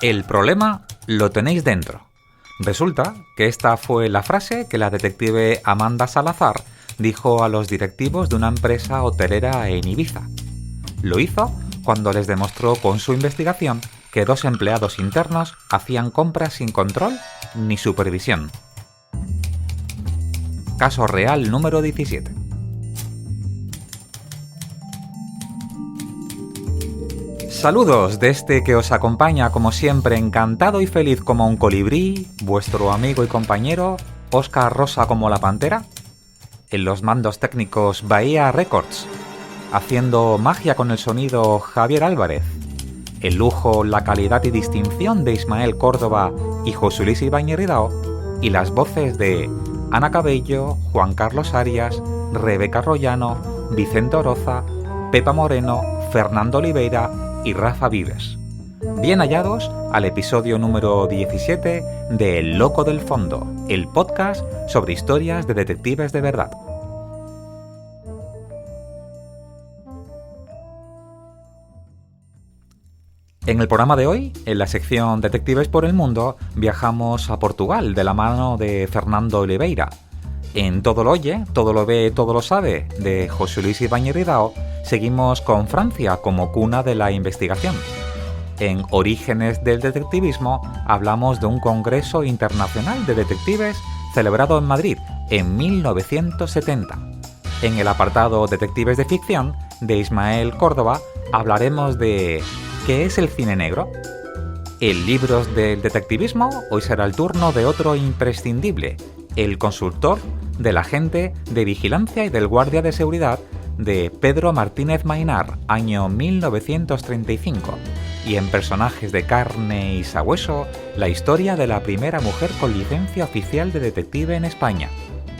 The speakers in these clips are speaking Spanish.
El problema lo tenéis dentro. Resulta que esta fue la frase que la detective Amanda Salazar dijo a los directivos de una empresa hotelera en Ibiza. Lo hizo cuando les demostró con su investigación que 2 empleados internos hacían compras sin control ni supervisión. Caso real número 17. Saludos de este que os acompaña como siempre encantado y feliz como un colibrí, vuestro amigo y compañero Óscar Rosa como la pantera, en los mandos técnicos Bahía Records, haciendo magia con el sonido Javier Álvarez, el lujo, la calidad y distinción de Ismael Córdoba y José Luis Ibáñez Ridao, y las voces de Ana Cabello, Juan Carlos Arias, Rebeca Rollano, Vicente Oroza, Pepa Moreno, Fernando Oliveira y Rafa Vives. Bien hallados al episodio número 17 de El Loco del Fondo, el podcast sobre historias de detectives de verdad. En el programa de hoy, en la sección Detectives por el Mundo, viajamos a Portugal de la mano de Fernando Oliveira. En Todo lo oye, todo lo ve, todo lo sabe, de José Luis Ibáñez Ridao, seguimos con Francia como cuna de la investigación. En Orígenes del Detectivismo hablamos de un congreso internacional de detectives celebrado en Madrid en 1970. En el apartado Detectives de Ficción, de Ismael Córdoba, hablaremos de ¿qué es el cine negro? En Libros del Detectivismo, hoy será el turno de otro imprescindible, El consultor del agente de vigilancia y del guardia de seguridad, de Pedro Martínez Maynar, año 1935. Y en Personajes de carne y sabueso, la historia de la primera mujer con licencia oficial de detective en España,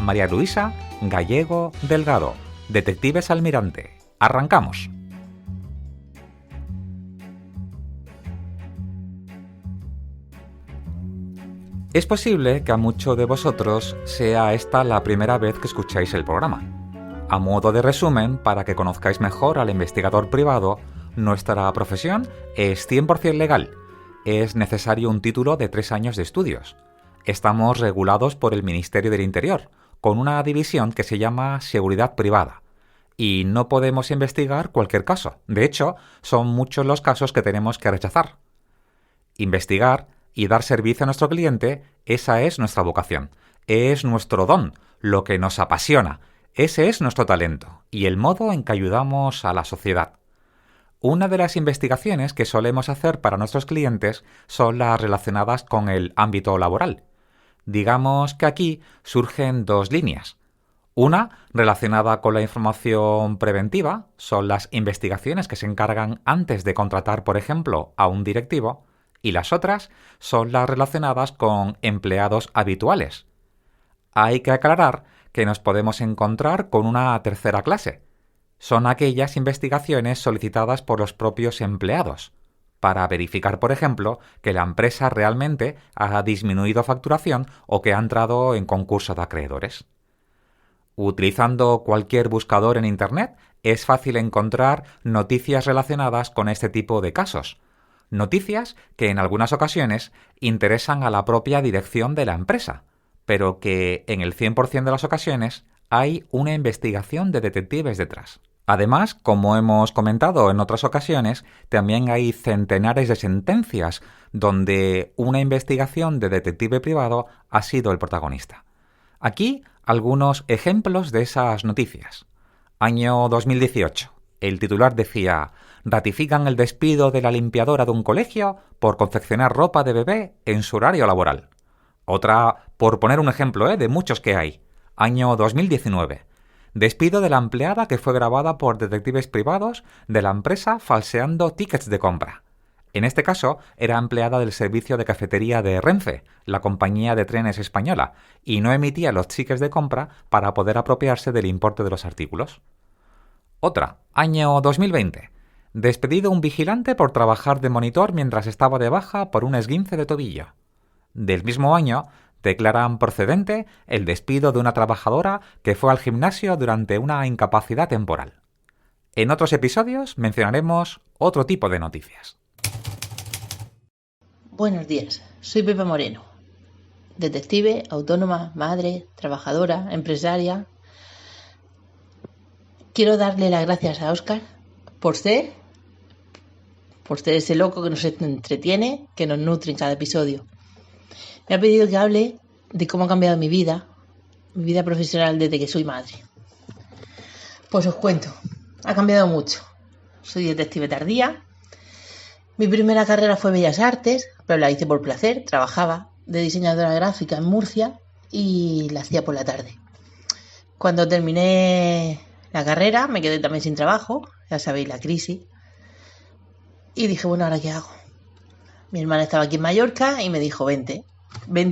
María Luisa Gallego Delgado, Detectives Almirante. ¡Arrancamos! Es posible que a muchos de vosotros sea esta la primera vez que escucháis el programa. A modo de resumen, para que conozcáis mejor al investigador privado, nuestra profesión es 100% legal. Es necesario un título de 3 años de estudios. Estamos regulados por el Ministerio del Interior, con una división que se llama Seguridad Privada. Y no podemos investigar cualquier caso. De hecho, son muchos los casos que tenemos que rechazar. Investigar y dar servicio a nuestro cliente, esa es nuestra vocación. Es nuestro don, lo que nos apasiona. Ese es nuestro talento y el modo en que ayudamos a la sociedad. Una de las investigaciones que solemos hacer para nuestros clientes son las relacionadas con el ámbito laboral. Digamos que aquí surgen 2 líneas. Una, relacionada con la información preventiva, son las investigaciones que se encargan antes de contratar, por ejemplo, a un directivo, y las otras son las relacionadas con empleados habituales. Hay que aclarar que nos podemos encontrar con una tercera clase. Son aquellas investigaciones solicitadas por los propios empleados, para verificar, por ejemplo, que la empresa realmente ha disminuido facturación o que ha entrado en concurso de acreedores. Utilizando cualquier buscador en Internet, es fácil encontrar noticias relacionadas con este tipo de casos. Noticias que en algunas ocasiones interesan a la propia dirección de la empresa, pero que en el 100% de las ocasiones hay una investigación de detectives detrás. Además, como hemos comentado en otras ocasiones, también hay centenares de sentencias donde una investigación de detective privado ha sido el protagonista. Aquí algunos ejemplos de esas noticias. Año 2018. El titular decía: ratifican el despido de la limpiadora de un colegio por confeccionar ropa de bebé en su horario laboral. Otra, por poner un ejemplo de muchos que hay. Año 2019. Despido de la empleada que fue grabada por detectives privados de la empresa falseando tickets de compra. En este caso, era empleada del servicio de cafetería de Renfe, la compañía de trenes española, y no emitía los tickets de compra para poder apropiarse del importe de los artículos. Otra, año 2020. Despedido un vigilante por trabajar de monitor mientras estaba de baja por un esguince de tobillo. Del mismo año, declaran procedente el despido de una trabajadora que fue al gimnasio durante una incapacidad temporal. En otros episodios mencionaremos otro tipo de noticias. Buenos días, soy Pepa Moreno, detective, autónoma, madre, trabajadora, empresaria. Quiero darle las gracias a Óscar por ser ese loco que nos entretiene, que nos nutre en cada episodio. Me ha pedido que hable de cómo ha cambiado mi vida profesional desde que soy madre. Pues os cuento, ha cambiado mucho. Soy detective tardía. Mi primera carrera fue Bellas Artes, pero la hice por placer. Trabajaba de diseñadora gráfica en Murcia y la hacía por la tarde. Cuando terminé la carrera me quedé también sin trabajo, ya sabéis, la crisis. Y dije, bueno, ¿ahora qué hago? Mi hermana estaba aquí en Mallorca y me dijo, vente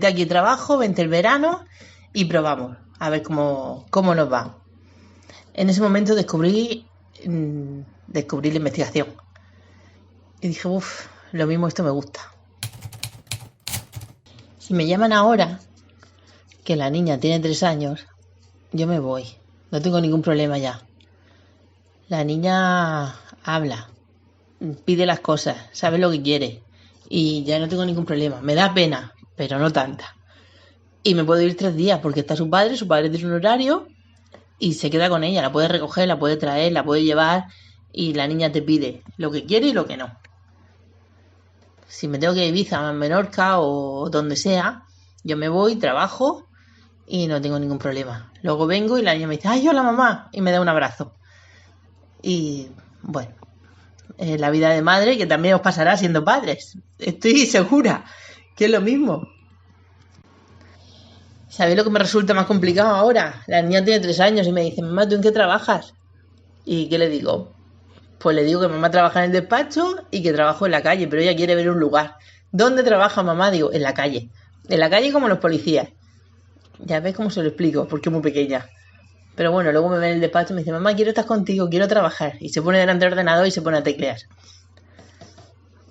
aquí trabajo, vente el verano y probamos, a ver cómo nos va. En ese momento descubrí la investigación. Y dije, lo mismo esto me gusta. Si me llaman ahora, que la niña tiene 3 años, yo me voy. No tengo ningún problema ya. La niña habla, pide las cosas, sabe lo que quiere. Y ya no tengo ningún problema. Me da pena, pero no tanta. Y me puedo ir 3 días porque está su padre tiene un horario y se queda con ella. La puede recoger, la puede traer, la puede llevar y la niña te pide lo que quiere y lo que no. Si me tengo que ir a Ibiza, a Menorca o donde sea, yo me voy, trabajo y no tengo ningún problema. Luego vengo y la niña me dice, ¡ay, hola mamá! Y me da un abrazo. Y bueno, la vida de madre que también os pasará siendo padres. Estoy segura que es lo mismo. ¿Sabéis lo que me resulta más complicado ahora? La niña tiene 3 años y me dice, mamá, ¿tú en qué trabajas? ¿Y qué le digo? Pues le digo que mamá trabaja en el despacho y que trabajo en la calle, pero ella quiere ver un lugar. ¿Dónde trabaja mamá? Digo, en la calle. En la calle como los policías. Ya ves cómo se lo explico, porque es muy pequeña. Pero bueno, luego me ve en el despacho y me dice, mamá, quiero estar contigo, quiero trabajar. Y se pone delante del ordenador y se pone a teclear.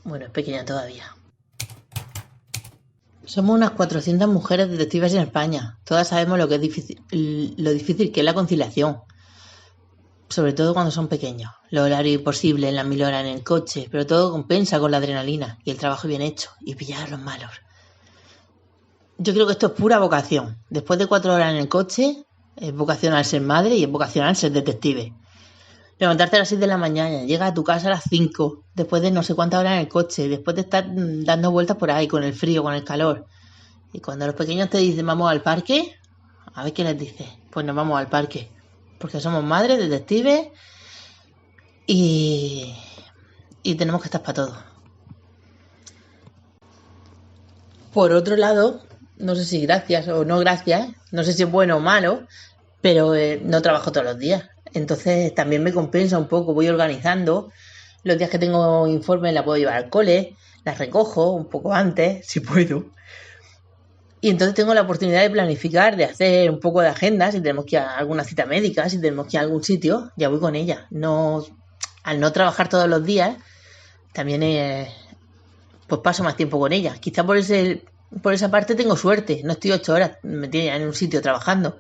Bueno, es pequeña todavía. Somos unas 400 mujeres detectives en España. Todas sabemos lo difícil que es la conciliación. Sobre todo cuando son pequeños. Los horarios imposibles, las 1000 horas en el coche, pero todo compensa con la adrenalina y el trabajo bien hecho y pillar a los malos. Yo creo que esto es pura vocación. Después de 4 horas en el coche, es vocacional ser madre y es vocacional ser detective. Levantarte a las 6 de la mañana, llegas a tu casa a las 5, después de no sé cuántas horas en el coche, después de estar dando vueltas por ahí con el frío, con el calor. Y cuando los pequeños te dicen vamos al parque, a ver qué les dices. Pues nos vamos al parque. Porque somos madres, detectives y tenemos que estar para todo. Por otro lado, no sé si gracias o no gracias, no sé si es bueno o malo, pero no trabajo todos los días. Entonces también me compensa un poco, voy organizando. Los días que tengo informes la puedo llevar al cole, las recojo un poco antes, si puedo. Y entonces tengo la oportunidad de planificar, de hacer un poco de agenda, si tenemos que ir a alguna cita médica, si tenemos que ir a algún sitio, ya voy con ella. No, al no trabajar todos los días, también pues paso más tiempo con ella. Quizá por esa parte tengo suerte, no estoy 8 horas metida en un sitio trabajando.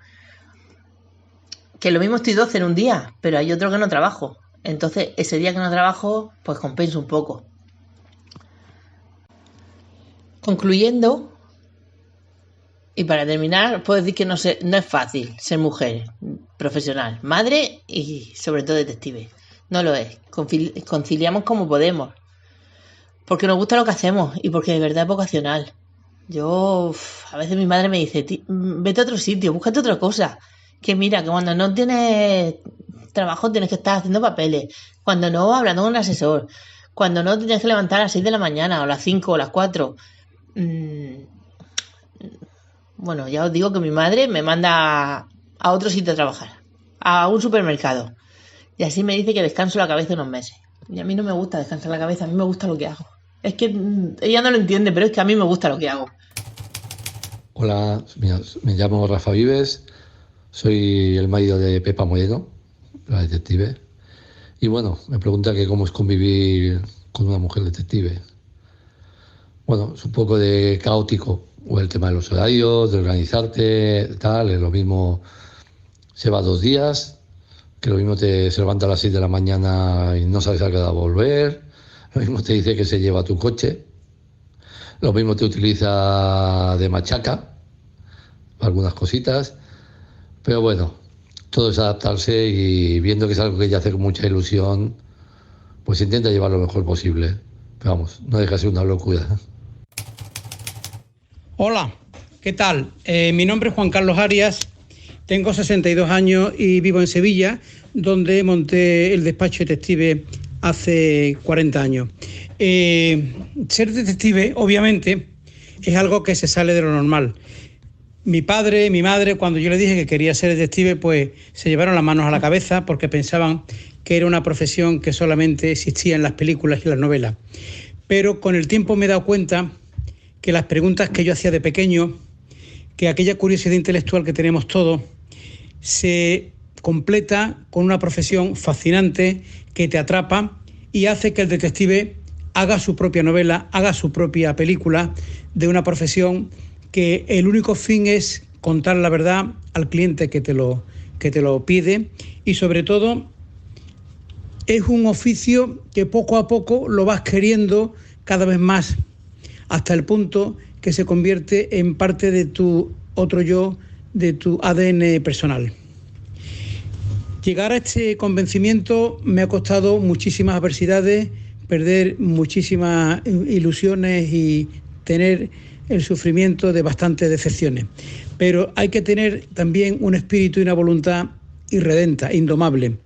Que lo mismo estoy 12 en un día, pero hay otro que no trabajo. Entonces ese día que no trabajo, pues compenso un poco. Concluyendo, y para terminar, puedo decir que no es fácil ser mujer, profesional, madre y sobre todo detective. No lo es. Conciliamos como podemos. Porque nos gusta lo que hacemos y porque de verdad es vocacional. A veces mi madre me dice, vete a otro sitio, búscate otra cosa. Que mira, que cuando no tienes trabajo tienes que estar haciendo papeles. Cuando no, hablando con un asesor. Cuando no, te tienes que levantar a las 6 de la mañana o a las 5 o a las 4. Bueno, ya os digo que mi madre me manda a otro sitio a trabajar, a un supermercado. Y así me dice que descanso la cabeza unos meses. Y a mí no me gusta descansar la cabeza, a mí me gusta lo que hago. Es que ella no lo entiende, pero es que a mí me gusta lo que hago. Hola, me llamo Rafa Vives, soy el marido de Pepa Moreno, la detective. Y bueno, me pregunta que cómo es convivir con una mujer detective. Bueno, es un poco de caótico, o el tema de los horarios, de organizarte, tal, es lo mismo, se va 2 días, que lo mismo se levanta a las 6 de la mañana y no sabes a qué hora volver, lo mismo te dice que se lleva tu coche, Lo mismo te utiliza de machaca, algunas cositas, pero bueno, todo es adaptarse y viendo que es algo que ella hace con mucha ilusión, pues intenta llevarlo lo mejor posible. Pero vamos, no deja de ser una locura. Hola, ¿qué tal? Mi nombre es Juan Carlos Arias, tengo 62 años y vivo en Sevilla, donde monté el despacho detective hace 40 años. Ser detective, obviamente, es algo que se sale de lo normal. Mi padre, mi madre, cuando yo les dije que quería ser detective, pues se llevaron las manos a la cabeza porque pensaban que era una profesión que solamente existía en las películas y las novelas. Pero con el tiempo me he dado cuenta que las preguntas que yo hacía de pequeño, que aquella curiosidad intelectual que tenemos todos, se completa con una profesión fascinante que te atrapa y hace que el detective haga su propia novela, haga su propia película de una profesión que el único fin es contar la verdad al cliente que te lo pide, y sobre todo es un oficio que poco a poco lo vas queriendo cada vez más, hasta el punto que se convierte en parte de tu otro yo, de tu ADN personal. Llegar a este convencimiento me ha costado muchísimas adversidades, perder muchísimas ilusiones y tener el sufrimiento de bastantes decepciones. Pero hay que tener también un espíritu y una voluntad irredenta, indomable.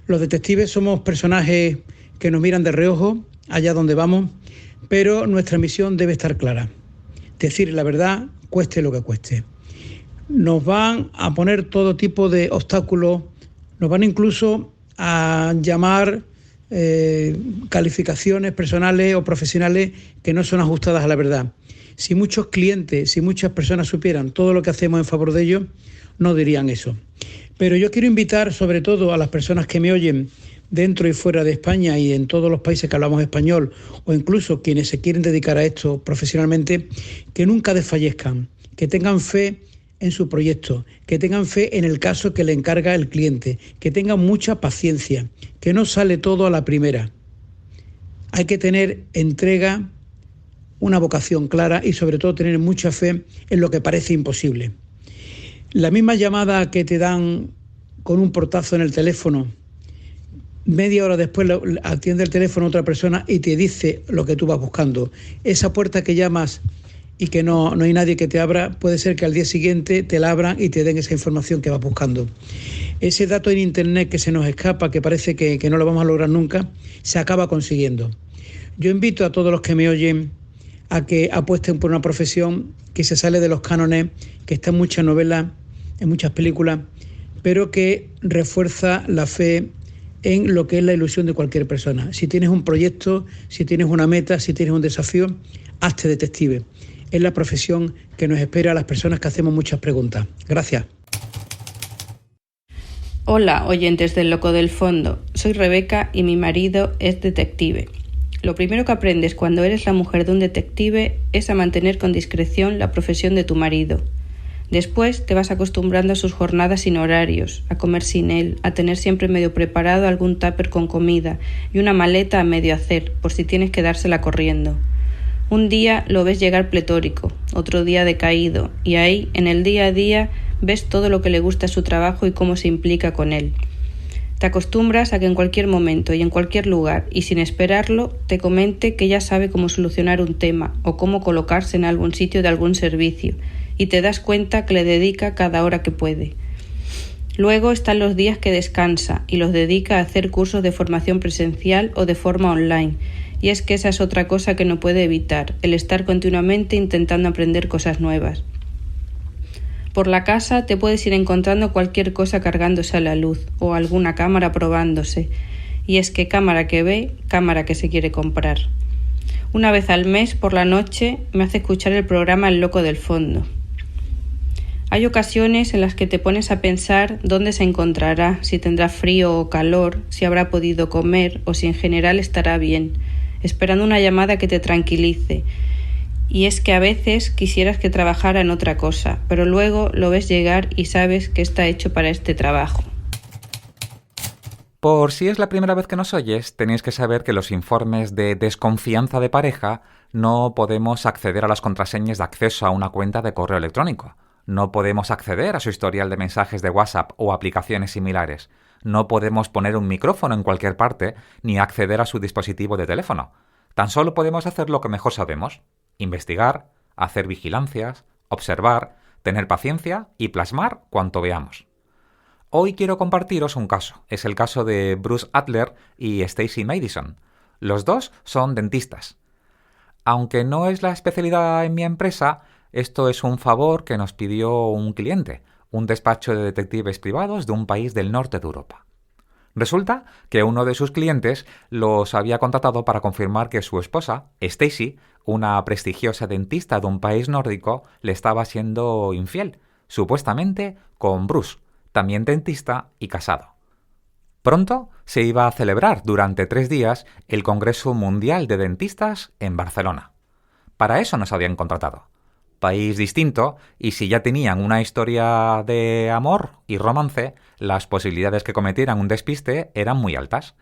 Los detectives somos personajes que nos miran de reojo allá donde vamos, pero nuestra misión debe estar clara: decir la verdad, cueste lo que cueste. Nos van a poner todo tipo de obstáculos, nos van incluso a llamar calificaciones personales o profesionales que no son ajustadas a la verdad. Si muchos clientes, si muchas personas supieran todo lo que hacemos en favor de ellos, no dirían eso. Pero yo quiero invitar sobre todo a las personas que me oyen dentro y fuera de España y en todos los países que hablamos español, o incluso quienes se quieren dedicar a esto profesionalmente, que nunca desfallezcan, que tengan fe en su proyecto, que tengan fe en el caso que le encarga el cliente, que tengan mucha paciencia, que no sale todo a la primera. Hay que tener entrega, una vocación clara y sobre todo tener mucha fe en lo que parece imposible. La misma llamada que te dan con un portazo en el teléfono, media hora después atiende el teléfono a otra persona y te dice lo que tú vas buscando. Esa puerta que llamas y que no hay nadie que te abra, puede ser que al día siguiente te la abran y te den esa información que vas buscando. Ese dato en internet que se nos escapa, que parece que no lo vamos a lograr nunca, se acaba consiguiendo. Yo invito a todos los que me oyen a que apuesten por una profesión que se sale de los cánones, que está en muchas novelas, en muchas películas, pero que refuerza la fe en lo que es la ilusión de cualquier persona. Si tienes un proyecto, si tienes una meta, si tienes un desafío, hazte detective. Es la profesión que nos espera a las personas que hacemos muchas preguntas. Gracias. Hola, oyentes del Loco del Fondo. Soy Rebeca y mi marido es detective. Lo primero que aprendes cuando eres la mujer de un detective es a mantener con discreción la profesión de tu marido. Después te vas acostumbrando a sus jornadas sin horarios, a comer sin él, a tener siempre medio preparado algún tupper con comida y una maleta a medio hacer, por si tienes que dársela corriendo. Un día lo ves llegar pletórico, otro día decaído, y ahí, en el día a día, ves todo lo que le gusta a su trabajo y cómo se implica con él. Te acostumbras a que en cualquier momento y en cualquier lugar, y sin esperarlo, te comente que ya sabe cómo solucionar un tema o cómo colocarse en algún sitio de algún servicio, y te das cuenta que le dedica cada hora que puede. Luego están los días que descansa y los dedica a hacer cursos de formación presencial o de forma online, y es que esa es otra cosa que no puede evitar, el estar continuamente intentando aprender cosas nuevas. Por la casa te puedes ir encontrando cualquier cosa cargándose a la luz o alguna cámara probándose, y es que cámara que ve, cámara que se quiere comprar. Una vez al mes, por la noche, me hace escuchar el programa El Loco del Fondo. Hay ocasiones en las que te pones a pensar dónde se encontrará, si tendrá frío o calor, si habrá podido comer o si en general estará bien, esperando una llamada que te tranquilice. Y es que a veces quisieras que trabajara en otra cosa, pero luego lo ves llegar y sabes que está hecho para este trabajo. Por si es la primera vez que nos oyes, tenéis que saber que los informes de desconfianza de pareja no podemos acceder a las contraseñas de acceso a una cuenta de correo electrónico. No podemos acceder a su historial de mensajes de WhatsApp o aplicaciones similares. No podemos poner un micrófono en cualquier parte ni acceder a su dispositivo de teléfono. Tan solo podemos hacer lo que mejor sabemos: investigar, hacer vigilancias, observar, tener paciencia y plasmar cuanto veamos. Hoy quiero compartiros un caso. Es el caso de Bruce Adler y Stacy Madison. Los dos son dentistas. Aunque no es la especialidad en mi empresa, esto es un favor que nos pidió un cliente, un despacho de detectives privados de un país del norte de Europa. Resulta que uno de sus clientes los había contratado para confirmar que su esposa, Stacy, una prestigiosa dentista de un país nórdico, le estaba siendo infiel, supuestamente con Bruce, también dentista y casado. Pronto se iba a celebrar durante 3 días el Congreso Mundial de Dentistas en Barcelona. Para eso nos habían contratado. País distinto, y si ya tenían una historia de amor y romance, las posibilidades que cometieran un despiste eran muy altas.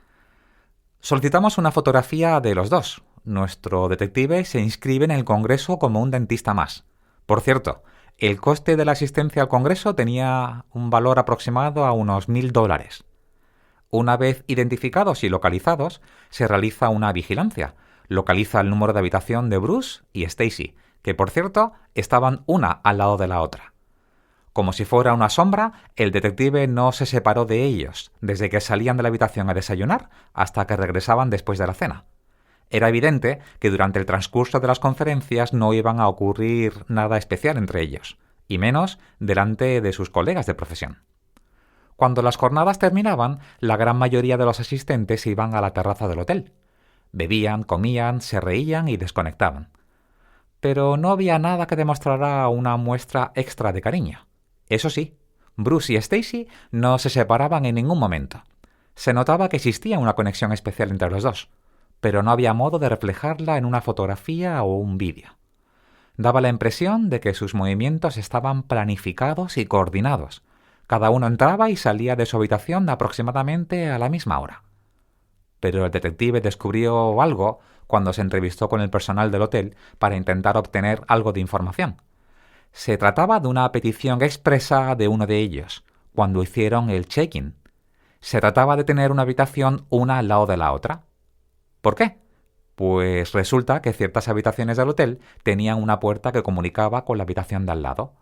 Solicitamos una fotografía de los dos. Nuestro detective se inscribe en el Congreso como un dentista más. Por cierto, el coste de la asistencia al Congreso tenía un valor aproximado a unos $1.000. Una vez identificados y localizados, se realiza una vigilancia. Localiza el número de habitación de Bruce y Stacy, que por cierto estaban una al lado de la otra. Como si fuera una sombra, el detective no se separó de ellos, desde que salían de la habitación a desayunar hasta que regresaban después de la cena. Era evidente que durante el transcurso de las conferencias no iban a ocurrir nada especial entre ellos, y menos delante de sus colegas de profesión. Cuando las jornadas terminaban, la gran mayoría de los asistentes iban a la terraza del hotel. Bebían, comían, se reían y desconectaban. Pero no había nada que demostrara una muestra extra de cariño. Eso sí, Bruce y Stacy no se separaban en ningún momento. Se notaba que existía una conexión especial entre los dos, pero no había modo de reflejarla en una fotografía o un vídeo. Daba la impresión de que sus movimientos estaban planificados y coordinados. Cada uno entraba y salía de su habitación aproximadamente a la misma hora. Pero el detective descubrió algo cuando se entrevistó con el personal del hotel para intentar obtener algo de información. Se trataba de una petición expresa de uno de ellos, cuando hicieron el check-in. Se trataba de tener una habitación una al lado de la otra. ¿Por qué? Pues resulta que ciertas habitaciones del hotel tenían una puerta que comunicaba con la habitación de al lado.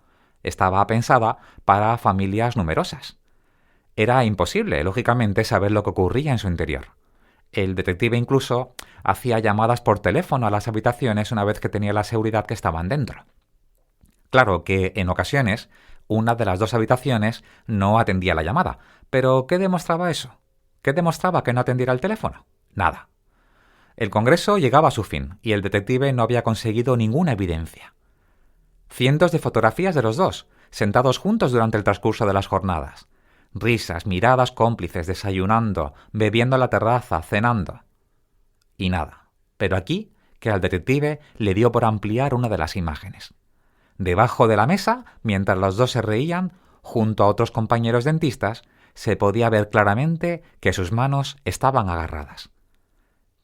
Estaba pensada para familias numerosas. Era imposible, lógicamente, saber lo que ocurría en su interior. El detective incluso hacía llamadas por teléfono a las habitaciones una vez que tenía la seguridad que estaban dentro. Claro que, en ocasiones, una de las dos habitaciones no atendía la llamada. ¿Pero qué demostraba eso? ¿Qué demostraba que no atendiera el teléfono? Nada. El congreso llegaba a su fin y el detective no había conseguido ninguna evidencia. Cientos de fotografías de los dos, sentados juntos durante el transcurso de las jornadas. Risas, miradas cómplices, desayunando, bebiendo en la terraza, cenando. Y nada. Pero aquí, que al detective le dio por ampliar una de las imágenes. Debajo de la mesa, mientras los dos se reían, junto a otros compañeros dentistas, se podía ver claramente que sus manos estaban agarradas.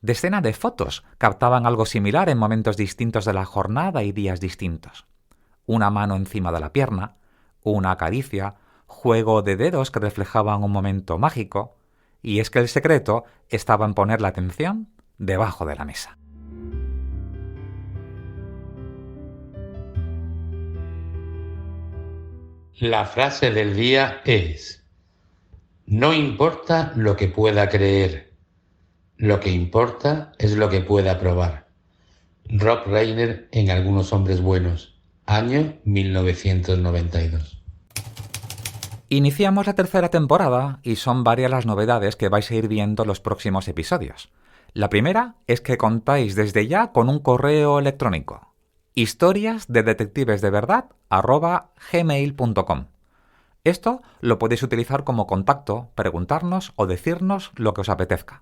Decenas de fotos captaban algo similar en momentos distintos de la jornada y días distintos. Una mano encima de la pierna, una caricia, juego de dedos que reflejaban un momento mágico, y es que el secreto estaba en poner la atención debajo de la mesa. La frase del día es: no importa lo que pueda creer, lo que importa es lo que pueda probar. Rob Reiner en Algunos hombres buenos, año 1992. Iniciamos la tercera temporada y son varias las novedades que vais a ir viendo en los próximos episodios. La primera es que contáis desde ya con un correo electrónico: historiasdedetectivesdeverdad@gmail.com. Esto lo podéis utilizar como contacto, preguntarnos o decirnos lo que os apetezca.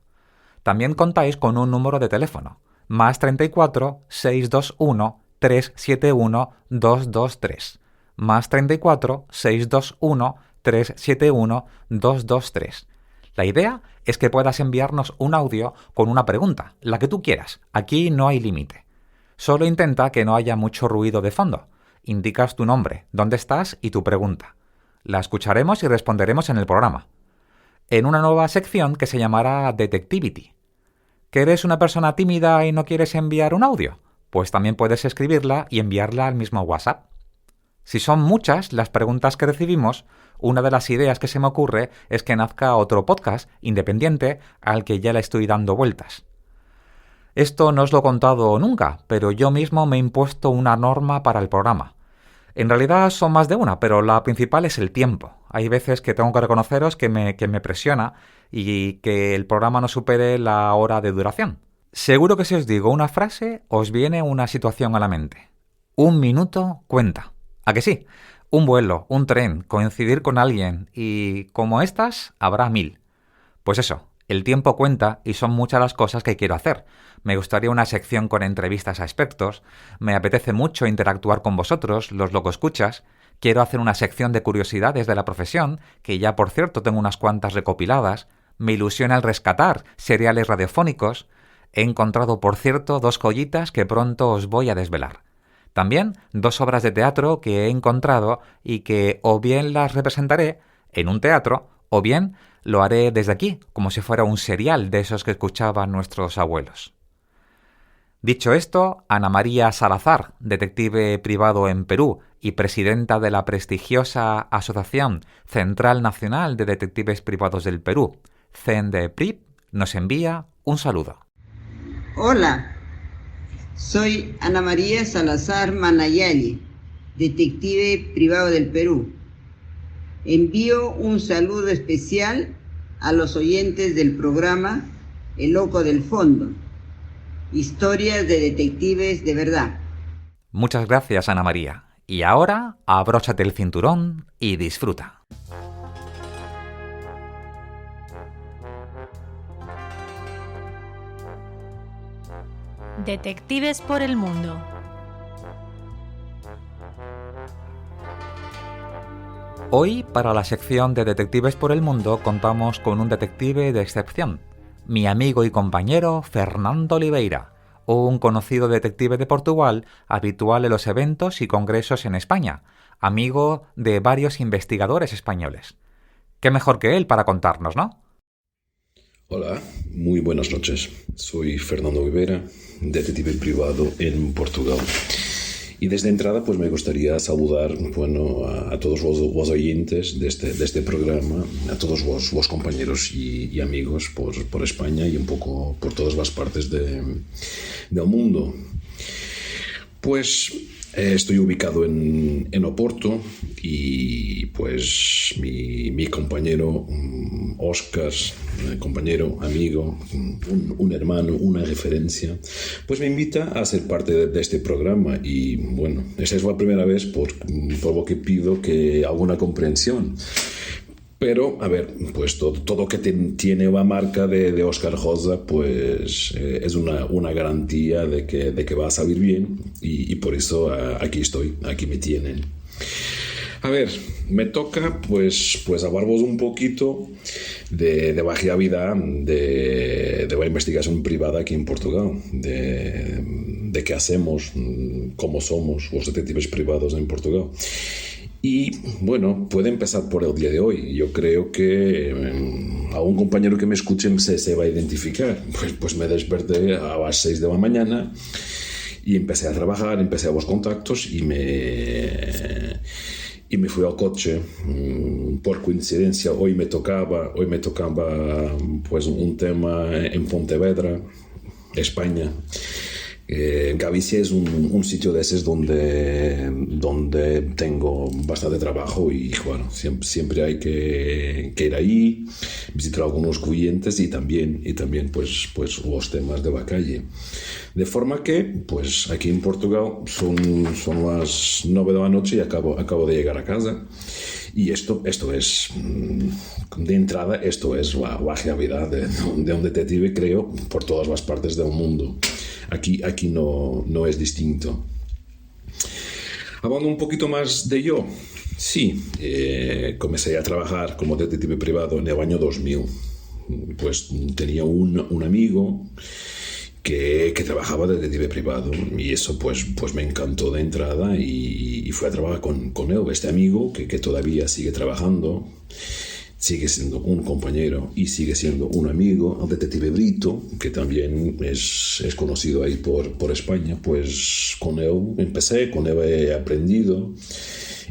También contáis con un número de teléfono, +34 621 371 223, +34 621 371 223. La idea es que puedas enviarnos un audio con una pregunta, la que tú quieras. Aquí no hay límite. Solo intenta que no haya mucho ruido de fondo. Indicas tu nombre, dónde estás y tu pregunta. La escucharemos y responderemos en el programa, en una nueva sección que se llamará Detectivity. ¿Que eres una persona tímida y no quieres enviar un audio? Pues también puedes escribirla y enviarla al mismo WhatsApp. Si son muchas las preguntas que recibimos, una de las ideas que se me ocurre es que nazca otro podcast independiente al que ya le estoy dando vueltas. Esto no os lo he contado nunca, pero yo mismo me he impuesto una norma para el programa. En realidad son más de una, pero la principal es el tiempo. Hay veces que tengo que reconoceros que me presiona y que el programa no supere la hora de duración. Seguro que si os digo una frase, os viene una situación a la mente. 1 minuto cuenta. ¿A que sí? Un vuelo, un tren, coincidir con alguien y como estas, habrá 1000. Pues eso, el tiempo cuenta y son muchas las cosas que quiero hacer. Me gustaría una sección con entrevistas a expertos, me apetece mucho interactuar con vosotros, los locoescuchas, quiero hacer una sección de curiosidades de la profesión, que ya por cierto tengo unas cuantas recopiladas, me ilusiona el rescatar seriales radiofónicos, he encontrado por cierto 2 joyitas que pronto os voy a desvelar. También 2 obras de teatro que he encontrado y que o bien las representaré en un teatro o bien lo haré desde aquí, como si fuera un serial de esos que escuchaban nuestros abuelos. Dicho esto, Ana María Salazar, detective privado en Perú y presidenta de la prestigiosa Asociación Central Nacional de Detectives Privados del Perú, CENDEPRIP, nos envía un saludo. Hola, soy Ana María Salazar Manayali, detective privado del Perú. Envío un saludo especial a los oyentes del programa El Loco del Fondo, historias de detectives de verdad. Muchas gracias, Ana María. Y ahora, abróchate el cinturón y disfruta. Detectives por el mundo. Hoy, para la sección de Detectives por el Mundo, contamos con un detective de excepción, mi amigo y compañero Fernando Oliveira, un conocido detective de Portugal, habitual en los eventos y congresos en España, amigo de varios investigadores españoles. ¿Qué mejor que él para contarnos, no? Hola, muy buenas noches. Soy Fernando Oliveira, detective privado en Portugal. Y desde entrada pues me gustaría saludar a todos los oyentes de este programa, a todos vos compañeros y amigos por España y un poco por todas las partes del mundo. Pues estoy ubicado en Oporto y pues mi compañero Óscar, compañero, amigo, un hermano, una referencia, pues me invita a ser parte de este programa y bueno, esa es la primera vez por lo que pido que alguna comprensión. Pero, a ver, pues todo que tiene la marca de Óscar Rosa, pues es una garantía de que va a salir bien y por eso aquí estoy, aquí me tienen. A ver, me toca pues hablaros un poquito de la realidad de la investigación privada aquí en Portugal, de qué hacemos, cómo somos los detectives privados en Portugal. Y bueno, puede empezar por el día de hoy. Yo creo que a un compañero que me escuche se va a identificar. Pues me desperté a las 6 de la mañana y empecé a trabajar, empecé a los contactos y me fui al coche. Por coincidencia, hoy me tocaba pues un tema en Pontevedra, España. Galicia es un sitio de esos donde tengo bastante trabajo y bueno, siempre hay que ir ahí, visitar a algunos clientes y también pues los temas de la calle. De forma que pues aquí en Portugal son las 9 de la noche y acabo de llegar a casa. Y esto es, de entrada, esto es la realidad de un detective, creo, por todas las partes del mundo. Aquí no es distinto. Hablando un poquito más de yo, sí, comencé a trabajar como detective privado en el año 2000. pues tenía un amigo que trabajaba de detective privado, y eso pues me encantó de entrada, y fui a trabajar con él, este amigo que todavía sigue trabajando, sigue siendo un compañero y sigue siendo un amigo, el detective Brito, que también es conocido ahí por España. Pues con él empecé, con él he aprendido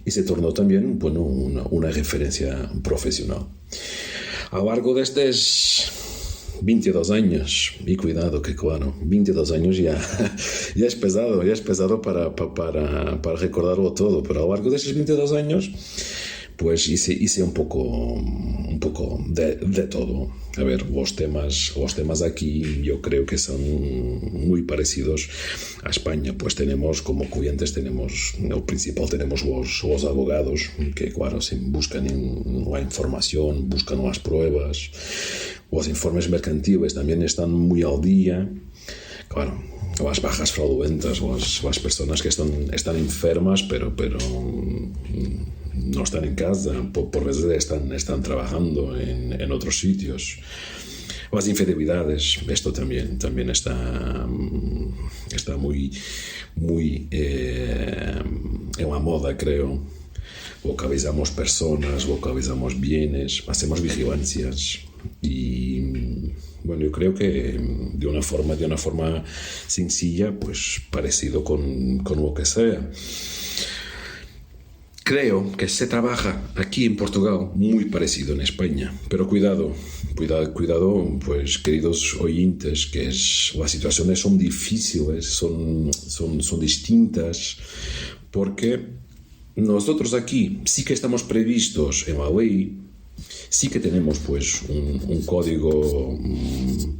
y se tornó también, bueno, una referencia profesional. A lo largo de estos 22 años, y cuidado que claro, 22 años ya es pesado para recordarlo todo, pero a lo largo de esos 22 años pues hice un poco de todo. A ver, los temas aquí yo creo que son muy parecidos a España. Pues tenemos, como clientes, el principal, tenemos los abogados, que claro, buscan la información, buscan las pruebas. Los informes mercantiles también están muy al día. Claro, las bajas fraudulentas, las personas que están enfermas, pero no están en casa, por veces están trabajando en otros sitios. Las infidelidades, esto también está muy en la moda, creo. Localizamos personas, localizamos bienes, hacemos vigilancias, y bueno, yo creo que de una forma sencilla, pues parecido con lo que sea. Creo que se trabaja aquí en Portugal muy parecido en España, pero cuidado, pues queridos oyentes, que las situaciones son difíciles, son distintas, porque nosotros aquí sí que estamos previstos en la ley, sí que tenemos pues un código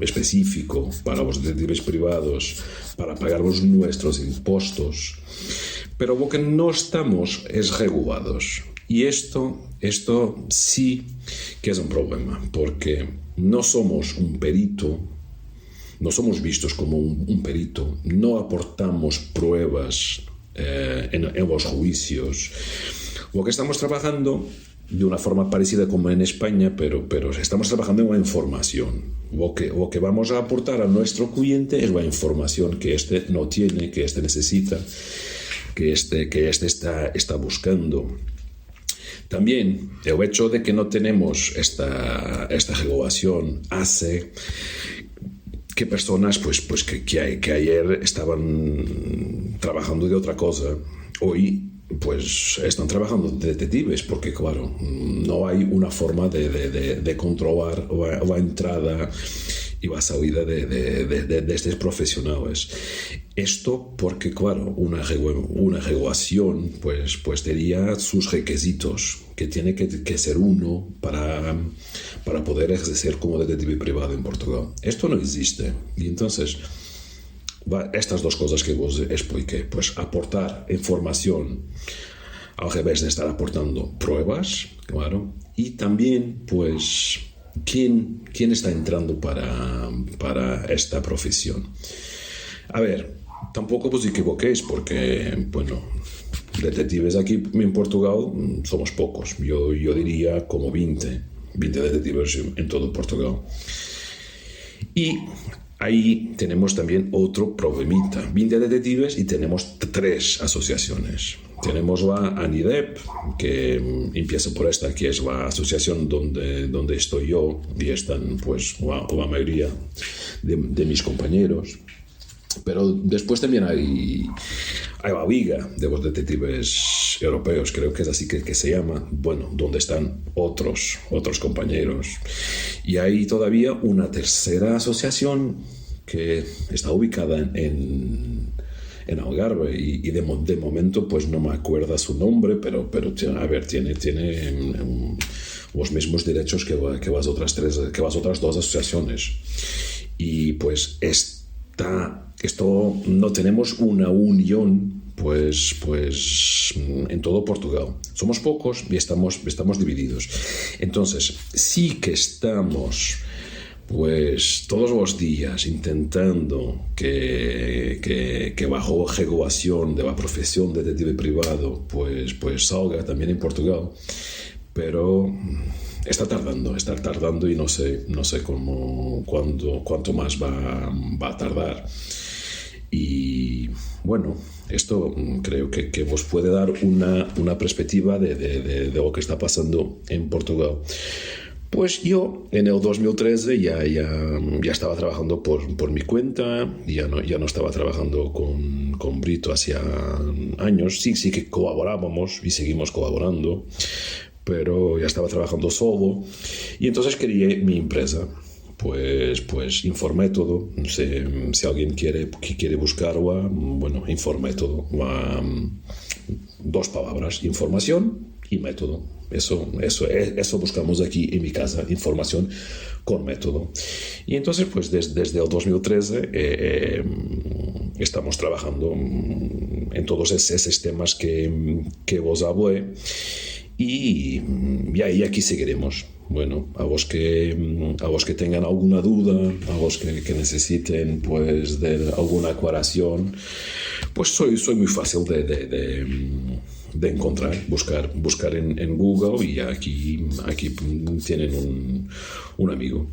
específico para los detectives privados, para pagar nuestros impuestos, pero lo que no estamos es regulados. Y esto sí que es un problema, porque no somos un perito, no somos vistos como un perito, no aportamos pruebas en los juicios. Lo que estamos trabajando de una forma parecida como en España, pero estamos trabajando en la información. Lo que vamos a aportar a nuestro cliente es la información que éste no tiene, que éste necesita, que éste está buscando. También el hecho de que no tenemos esta regulación hace que personas pues que ayer estaban trabajando de otra cosa, hoy pues están trabajando de detectives, porque claro, no hay una forma de controlar la entrada y la salida de estos profesionales. Esto porque, claro, una regulación pues tenía sus requisitos, que tiene que ser uno para poder ejercer como detective privado en Portugal. Esto no existe. Y entonces, estas dos cosas que vos expliqué, pues aportar información al revés de estar aportando pruebas, claro, y también pues quién está entrando para esta profesión. A ver, tampoco os equivoquéis, porque bueno, detectives aquí en Portugal somos pocos. Yo diría como 20 detectives en todo Portugal. Y ahí tenemos también otro problemita. 20 detectives y tenemos 3 asociaciones. Tenemos la ANIDEP, que empieza por esta, que es la asociación donde estoy yo, y están pues la mayoría de mis compañeros. Pero después también hay la Liga de los Detectives Europeos, creo que es así que se llama, bueno, donde están otros compañeros. Y hay todavía una tercera asociación que está ubicada en Algarve, y de momento pues no me acuerdo su nombre, pero a ver, tiene los mismos derechos que las otras 2 asociaciones. Y pues esto no tenemos una unión pues en todo Portugal. Somos pocos y estamos divididos. Entonces sí que estamos pues todos los días intentando que bajo regulación de la profesión de detective privado pues salga también en Portugal, pero está tardando y no sé cuánto más va a tardar. Y bueno, esto creo que os puede dar una perspectiva de lo que está pasando en Portugal. Pues yo en el 2013 ya estaba trabajando por mi cuenta, ya no estaba trabajando con Brito hacía años. Sí que colaborábamos y seguimos colaborando, pero ya estaba trabajando solo y entonces creé mi empresa. Pues Infométodo. Si alguien quiere buscarla, bueno, Infométodo. Dos palabras, información y método. Eso buscamos aquí en mi casa, información con método. Y entonces, pues desde el 2013 estamos trabajando en todos esos temas que vos hablé. Y aquí seguiremos. Bueno, a vos que tengan alguna duda, a vos que necesiten pues de alguna aclaración, pues soy muy fácil de encontrar, buscar en Google y aquí tienen un amigo.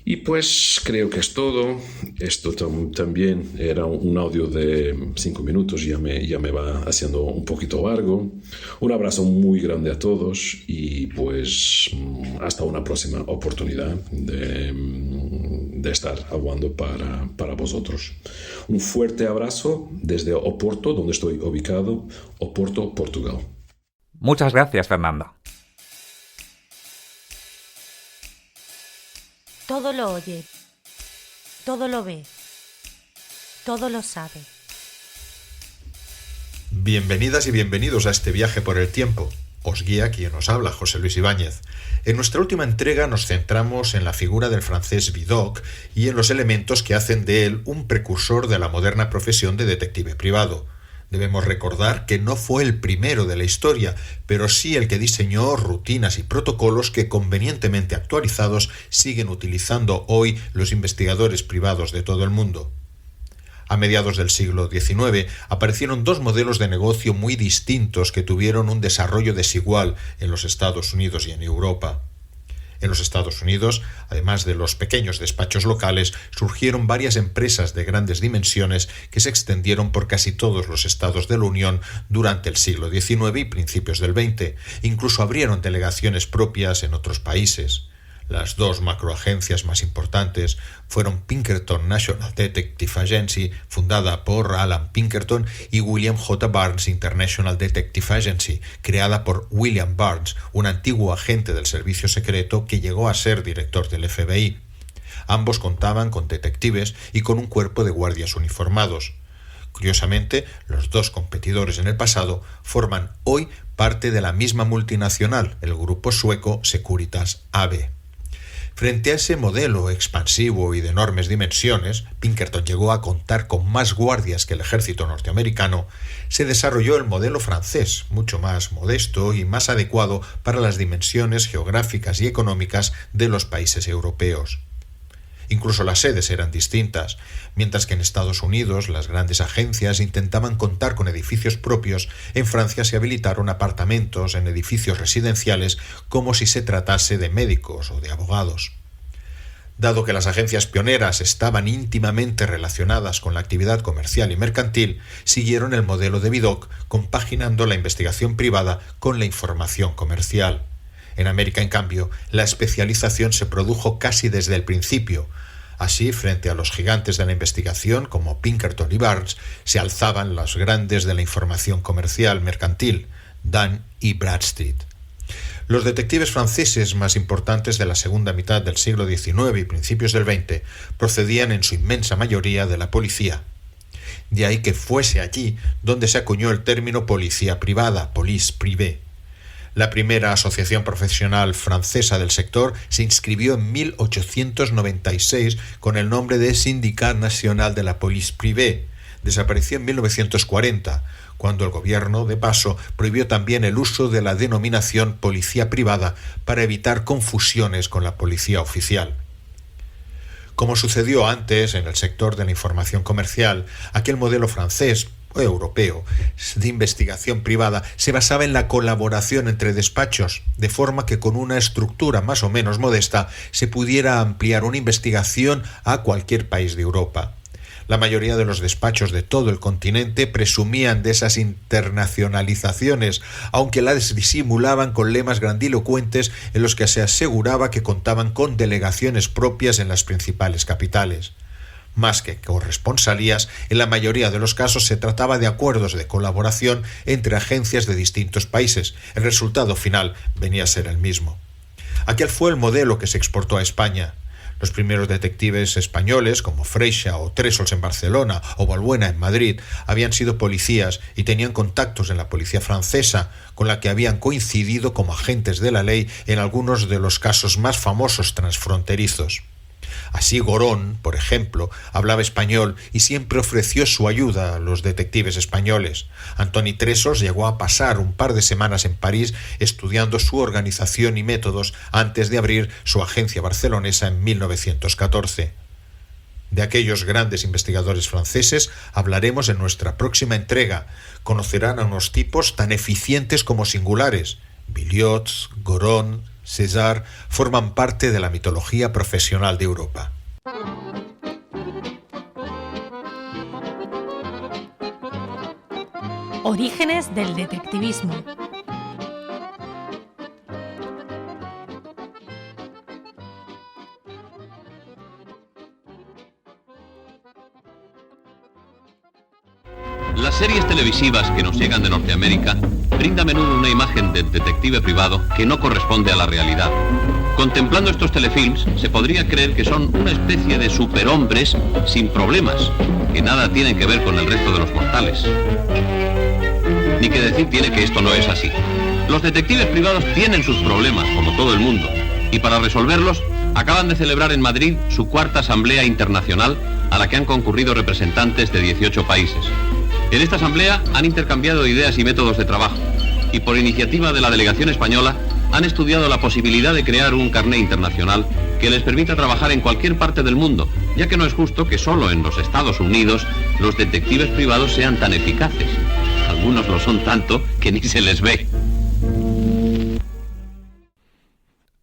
Y pues creo que es todo. Esto también era un audio de 5 minutos, ya me va haciendo un poquito largo. Un abrazo muy grande a todos y pues hasta una próxima oportunidad de estar hablando para vosotros. Un fuerte abrazo desde Oporto, donde estoy ubicado, Oporto, Portugal. Muchas gracias, Fernando. Todo lo oye, todo lo ve, todo lo sabe. Bienvenidas y bienvenidos a este viaje por el tiempo. Os guía quien os habla, José Luis Ibáñez. En nuestra última entrega nos centramos en la figura del francés Vidocq y en los elementos que hacen de él un precursor de la moderna profesión de detective privado. Debemos recordar que no fue el primero de la historia, pero sí el que diseñó rutinas y protocolos que, convenientemente actualizados, siguen utilizando hoy los investigadores privados de todo el mundo. A mediados del siglo XIX aparecieron dos modelos de negocio muy distintos que tuvieron un desarrollo desigual en los Estados Unidos y en Europa. En los Estados Unidos, además de los pequeños despachos locales, surgieron varias empresas de grandes dimensiones que se extendieron por casi todos los estados de la Unión durante el siglo XIX y principios del XX. Incluso abrieron delegaciones propias en otros países. Las dos macroagencias más importantes fueron Pinkerton National Detective Agency, fundada por Alan Pinkerton, y William J. Barnes International Detective Agency, creada por William Barnes, un antiguo agente del servicio secreto que llegó a ser director del FBI. Ambos contaban con detectives y con un cuerpo de guardias uniformados. Curiosamente, los dos competidores en el pasado forman hoy parte de la misma multinacional, el grupo sueco Securitas AB. Frente a ese modelo expansivo y de enormes dimensiones, Pinkerton llegó a contar con más guardias que el ejército norteamericano. Se desarrolló el modelo francés, mucho más modesto y más adecuado para las dimensiones geográficas y económicas de los países europeos. Incluso las sedes eran distintas. Mientras que en Estados Unidos las grandes agencias intentaban contar con edificios propios, en Francia se habilitaron apartamentos en edificios residenciales como si se tratase de médicos o de abogados. Dado que las agencias pioneras estaban íntimamente relacionadas con la actividad comercial y mercantil, siguieron el modelo de Vidocq, compaginando la investigación privada con la información comercial. En América, en cambio, la especialización se produjo casi desde el principio. Así, frente a los gigantes de la investigación como Pinkerton y Barnes, se alzaban los grandes de la información comercial mercantil, Dunn y Bradstreet. Los detectives franceses más importantes de la segunda mitad del siglo XIX y principios del XX procedían en su inmensa mayoría de la policía. De ahí que fuese allí donde se acuñó el término policía privada, police privée. La primera asociación profesional francesa del sector se inscribió en 1896 con el nombre de Syndicat National de la Police Privée. Desapareció en 1940, cuando el gobierno, de paso, prohibió también el uso de la denominación policía privada para evitar confusiones con la policía oficial. Como sucedió antes en el sector de la información comercial, aquel modelo francés, europeo de investigación privada se basaba en la colaboración entre despachos, de forma que con una estructura más o menos modesta se pudiera ampliar una investigación a cualquier país de Europa. La mayoría de los despachos de todo el continente presumían de esas internacionalizaciones, aunque las disimulaban con lemas grandilocuentes en los que se aseguraba que contaban con delegaciones propias en las principales capitales. Más que corresponsalías, en la mayoría de los casos se trataba de acuerdos de colaboración entre agencias de distintos países. El resultado final venía a ser el mismo. Aquel fue el modelo que se exportó a España. Los primeros detectives españoles, como Freixa o Trésols en Barcelona o Balbuena en Madrid, habían sido policías y tenían contactos en la policía francesa, con la que habían coincidido como agentes de la ley en algunos de los casos más famosos transfronterizos. Así Gorón, por ejemplo, hablaba español y siempre ofreció su ayuda a los detectives españoles. Antoni Trésols llegó a pasar un par de semanas en París estudiando su organización y métodos antes de abrir su agencia barcelonesa en 1914. De aquellos grandes investigadores franceses hablaremos en nuestra próxima entrega. Conocerán a unos tipos tan eficientes como singulares. Billiot, Gorón, César forman parte de la mitología profesional de Europa. Orígenes del detectivismo. Las series televisivas que nos llegan de Norteamérica brinda a menudo una imagen del detective privado que no corresponde a la realidad. Contemplando estos telefilms, se podría creer que son una especie de superhombres sin problemas, que nada tienen que ver con el resto de los mortales. Ni que decir tiene que esto no es así. Los detectives privados tienen sus problemas, como todo el mundo, y para resolverlos acaban de celebrar en Madrid su cuarta asamblea internacional a la que han concurrido representantes de 18 países. En esta asamblea han intercambiado ideas y métodos de trabajo y por iniciativa de la delegación española han estudiado la posibilidad de crear un carné internacional que les permita trabajar en cualquier parte del mundo, ya que no es justo que solo en los Estados Unidos los detectives privados sean tan eficaces. Algunos lo son tanto que ni se les ve.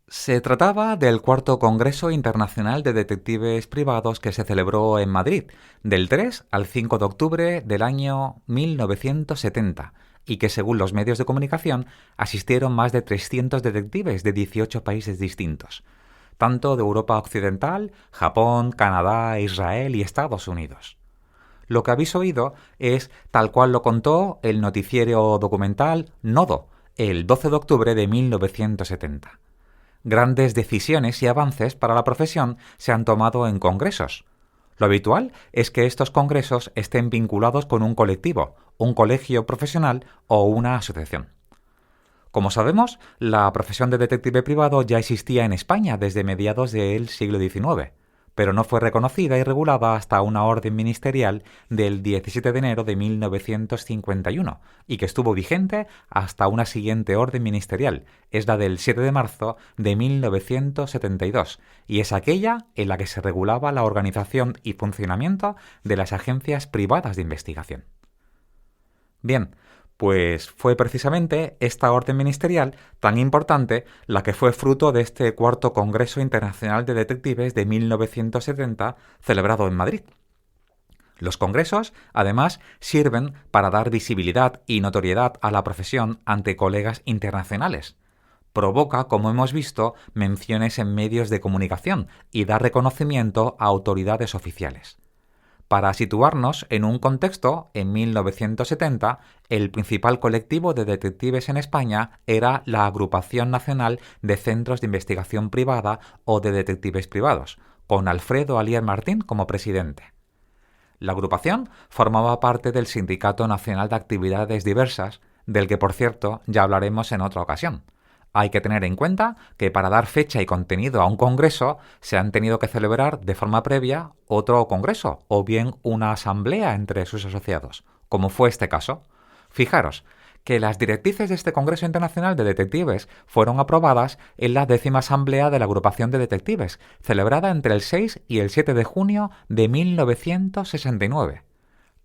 Se trataba del cuarto Congreso Internacional de Detectives Privados que se celebró en Madrid, del 3 al 5 de octubre del año 1970, y que según los medios de comunicación asistieron más de 300 detectives de 18 países distintos, tanto de Europa Occidental, Japón, Canadá, Israel y Estados Unidos. Lo que habéis oído es tal cual lo contó el noticiero documental Nodo, el 12 de octubre de 1970. Grandes decisiones y avances para la profesión se han tomado en congresos. Lo habitual es que estos congresos estén vinculados con un colectivo, un colegio profesional o una asociación. Como sabemos, la profesión de detective privado ya existía en España desde mediados del siglo XIX, pero no fue reconocida y regulada hasta una orden ministerial del 17 de enero de 1951 y que estuvo vigente hasta una siguiente orden ministerial, es la del 7 de marzo de 1972, y es aquella en la que se regulaba la organización y funcionamiento de las agencias privadas de investigación. Bien, pues fue precisamente esta orden ministerial tan importante la que fue fruto de este cuarto Congreso Internacional de Detectives de 1970 celebrado en Madrid. Los congresos, además, sirven para dar visibilidad y notoriedad a la profesión ante colegas internacionales. Provoca, como hemos visto, menciones en medios de comunicación y da reconocimiento a autoridades oficiales. Para situarnos en un contexto, en 1970, el principal colectivo de detectives en España era la Agrupación Nacional de Centros de Investigación Privada o de Detectives Privados, con Alfredo Alier Martín como presidente. La agrupación formaba parte del Sindicato Nacional de Actividades Diversas, del que, por cierto, ya hablaremos en otra ocasión. Hay que tener en cuenta que para dar fecha y contenido a un congreso se han tenido que celebrar de forma previa otro congreso o bien una asamblea entre sus asociados, como fue este caso. Fijaros que las directrices de este Congreso Internacional de Detectives fueron aprobadas en la 10ª Asamblea de la Agrupación de Detectives, celebrada entre el 6 y el 7 de junio de 1969.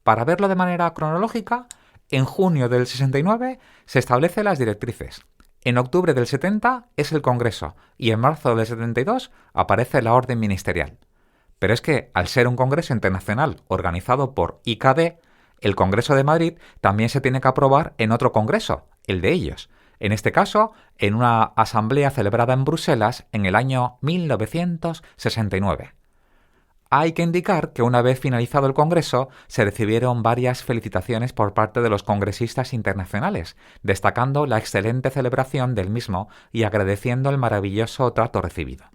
Para verlo de manera cronológica, en junio del 69 se establecen las directrices. En octubre del 70 es el Congreso y en marzo del 72 aparece la Orden Ministerial. Pero es que, al ser un congreso internacional organizado por IKD, el Congreso de Madrid también se tiene que aprobar en otro congreso, el de ellos. En este caso, en una asamblea celebrada en Bruselas en el año 1969. Hay que indicar que una vez finalizado el Congreso, se recibieron varias felicitaciones por parte de los congresistas internacionales, destacando la excelente celebración del mismo y agradeciendo el maravilloso trato recibido.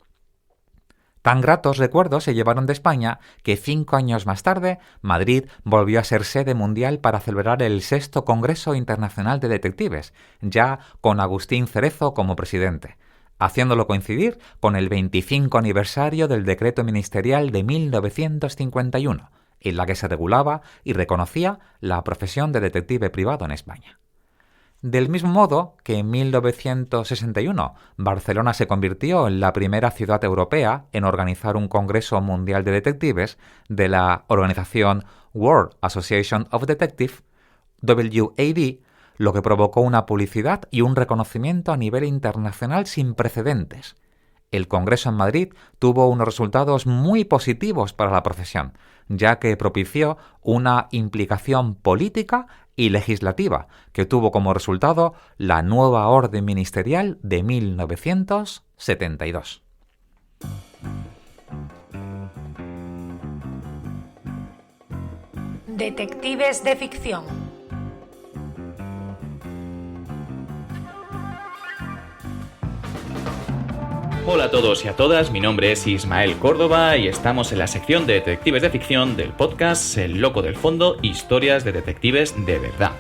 Tan gratos recuerdos se llevaron de España que 5 años más tarde, Madrid volvió a ser sede mundial para celebrar el 6º Congreso Internacional de Detectives, ya con Agustín Cerezo como presidente, haciéndolo coincidir con el 25 aniversario del Decreto Ministerial de 1951, en la que se regulaba y reconocía la profesión de detective privado en España. Del mismo modo que en 1961 Barcelona se convirtió en la primera ciudad europea en organizar un Congreso Mundial de Detectives de la organización World Association of Detectives, WAD, lo que provocó una publicidad y un reconocimiento a nivel internacional sin precedentes. El Congreso en Madrid tuvo unos resultados muy positivos para la profesión, ya que propició una implicación política y legislativa que tuvo como resultado la nueva Orden Ministerial de 1972. Detectives de ficción. Hola a todos y a todas, mi nombre es Ismael Córdoba y estamos en la sección de Detectives de Ficción del podcast El Loco del Fondo, historias de detectives de verdad.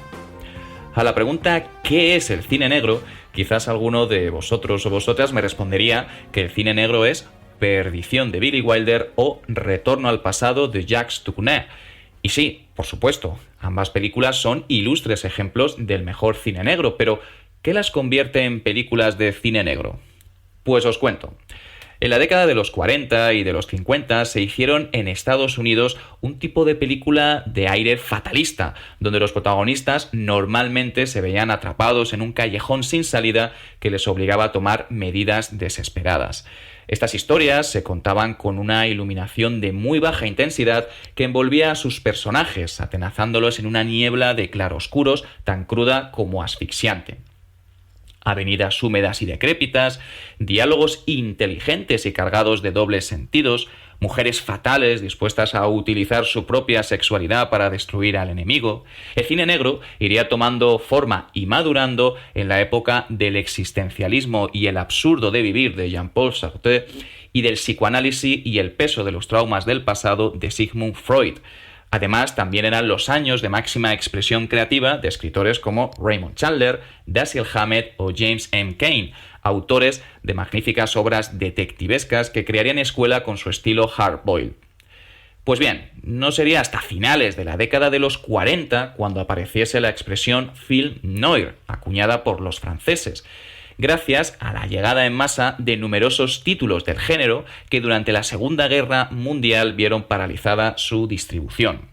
A la pregunta ¿qué es el cine negro?, quizás alguno de vosotros o vosotras me respondería que el cine negro es Perdición de Billy Wilder o Retorno al pasado de Jacques Tourneur. Y sí, por supuesto, ambas películas son ilustres ejemplos del mejor cine negro, pero ¿qué las convierte en películas de cine negro? Pues os cuento. En la década de los 40 y de los 50 se hicieron en Estados Unidos un tipo de película de aire fatalista, donde los protagonistas normalmente se veían atrapados en un callejón sin salida que les obligaba a tomar medidas desesperadas. Estas historias se contaban con una iluminación de muy baja intensidad que envolvía a sus personajes, atenazándolos en una niebla de claroscuros tan cruda como asfixiante. Avenidas húmedas y decrépitas, diálogos inteligentes y cargados de dobles sentidos, mujeres fatales dispuestas a utilizar su propia sexualidad para destruir al enemigo. El cine negro iría tomando forma y madurando en la época del existencialismo y el absurdo de vivir de Jean-Paul Sartre y del psicoanálisis y el peso de los traumas del pasado de Sigmund Freud. Además, también eran los años de máxima expresión creativa de escritores como Raymond Chandler, Dashiell Hammett o James M. Cain, autores de magníficas obras detectivescas que crearían escuela con su estilo hard-boiled. Pues bien, no sería hasta finales de la década de los 40 cuando apareciese la expresión film noir, acuñada por los franceses, gracias a la llegada en masa de numerosos títulos del género que durante la Segunda Guerra Mundial vieron paralizada su distribución.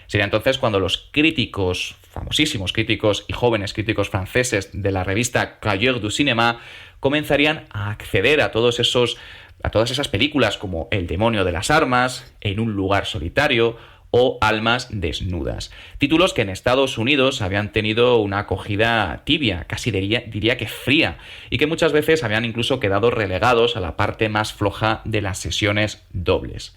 Sería entonces cuando los críticos, famosísimos críticos y jóvenes críticos franceses de la revista Cahiers du Cinéma comenzarían a acceder a todas esas películas como El demonio de las armas, En un lugar solitario o Almas desnudas. Títulos que en Estados Unidos habían tenido una acogida tibia, casi diría que fría, y que muchas veces habían incluso quedado relegados a la parte más floja de las sesiones dobles.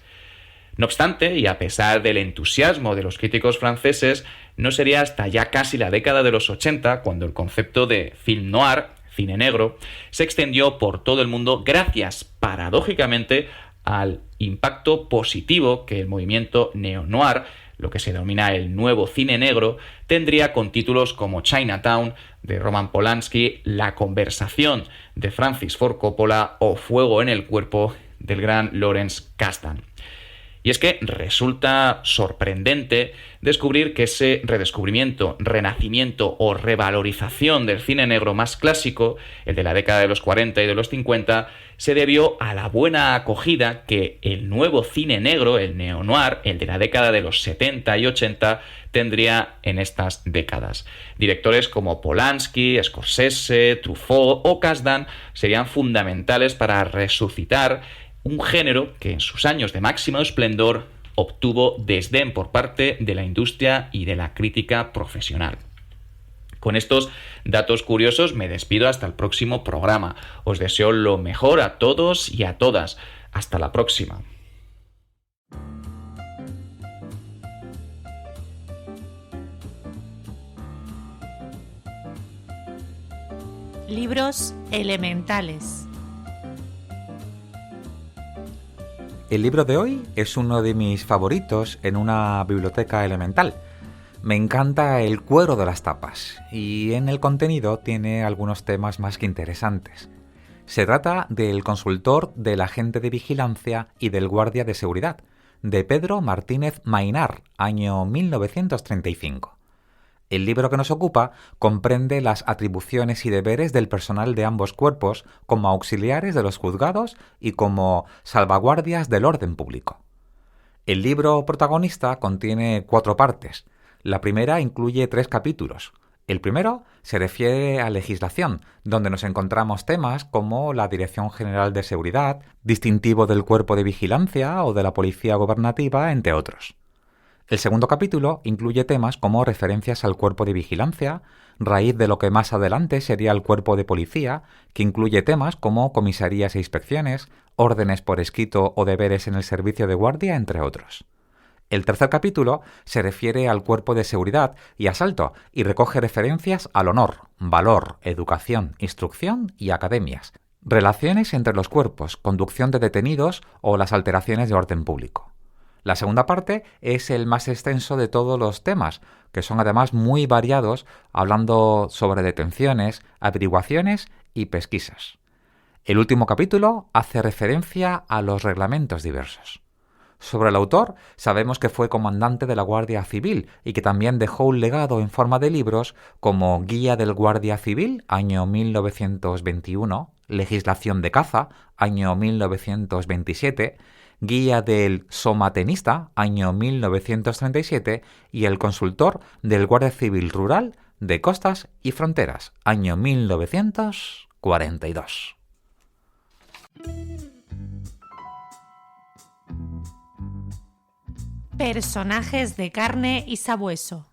No obstante, y a pesar del entusiasmo de los críticos franceses, no sería hasta ya casi la década de los 80 cuando el concepto de film noir, cine negro, se extendió por todo el mundo gracias, paradójicamente, al impacto positivo que el movimiento neo-noir, lo que se denomina el nuevo cine negro, tendría con títulos como Chinatown, de Roman Polanski, La conversación, de Francis Ford Coppola o Fuego en el cuerpo, del gran Lawrence Kasdan. Y es que resulta sorprendente descubrir que ese redescubrimiento, renacimiento o revalorización del cine negro más clásico, el de la década de los 40 y de los 50, se debió a la buena acogida que el nuevo cine negro, el neo-noir, el de la década de los 70 y 80, tendría en estas décadas. Directores como Polanski, Scorsese, Truffaut o Kasdan serían fundamentales para resucitar un género que en sus años de máximo esplendor obtuvo desdén por parte de la industria y de la crítica profesional. Con estos datos curiosos me despido hasta el próximo programa. Os deseo lo mejor a todos y a todas. Hasta la próxima. Libros elementales. El libro de hoy es uno de mis favoritos en una biblioteca elemental. Me encanta el cuero de las tapas y en el contenido tiene algunos temas más que interesantes. Se trata del consultor del agente de vigilancia y del guardia de seguridad, de Pedro Martínez Maynar, año 1935. El libro que nos ocupa comprende las atribuciones y deberes del personal de ambos cuerpos como auxiliares de los juzgados y como salvaguardias del orden público. El libro protagonista contiene 4 partes. La primera incluye 3 capítulos. El primero se refiere a legislación, donde nos encontramos temas como la Dirección General de Seguridad, distintivo del Cuerpo de Vigilancia o de la Policía Gubernativa, entre otros. El segundo capítulo incluye temas como referencias al cuerpo de vigilancia, raíz de lo que más adelante sería el cuerpo de policía, que incluye temas como comisarías e inspecciones, órdenes por escrito o deberes en el servicio de guardia, entre otros. El tercer capítulo se refiere al cuerpo de seguridad y asalto y recoge referencias al honor, valor, educación, instrucción y academias, relaciones entre los cuerpos, conducción de detenidos o las alteraciones de orden público. La segunda parte es el más extenso de todos los temas, que son además muy variados, hablando sobre detenciones, averiguaciones y pesquisas. El último capítulo hace referencia a los reglamentos diversos. Sobre el autor, sabemos que fue comandante de la Guardia Civil y que también dejó un legado en forma de libros como Guía del Guardia Civil, año 1921, Legislación de caza, año 1927, Guía del Somatenista, año 1937, y El consultor del Guardia Civil Rural de Costas y Fronteras, año 1942. Personajes de carne y sabueso.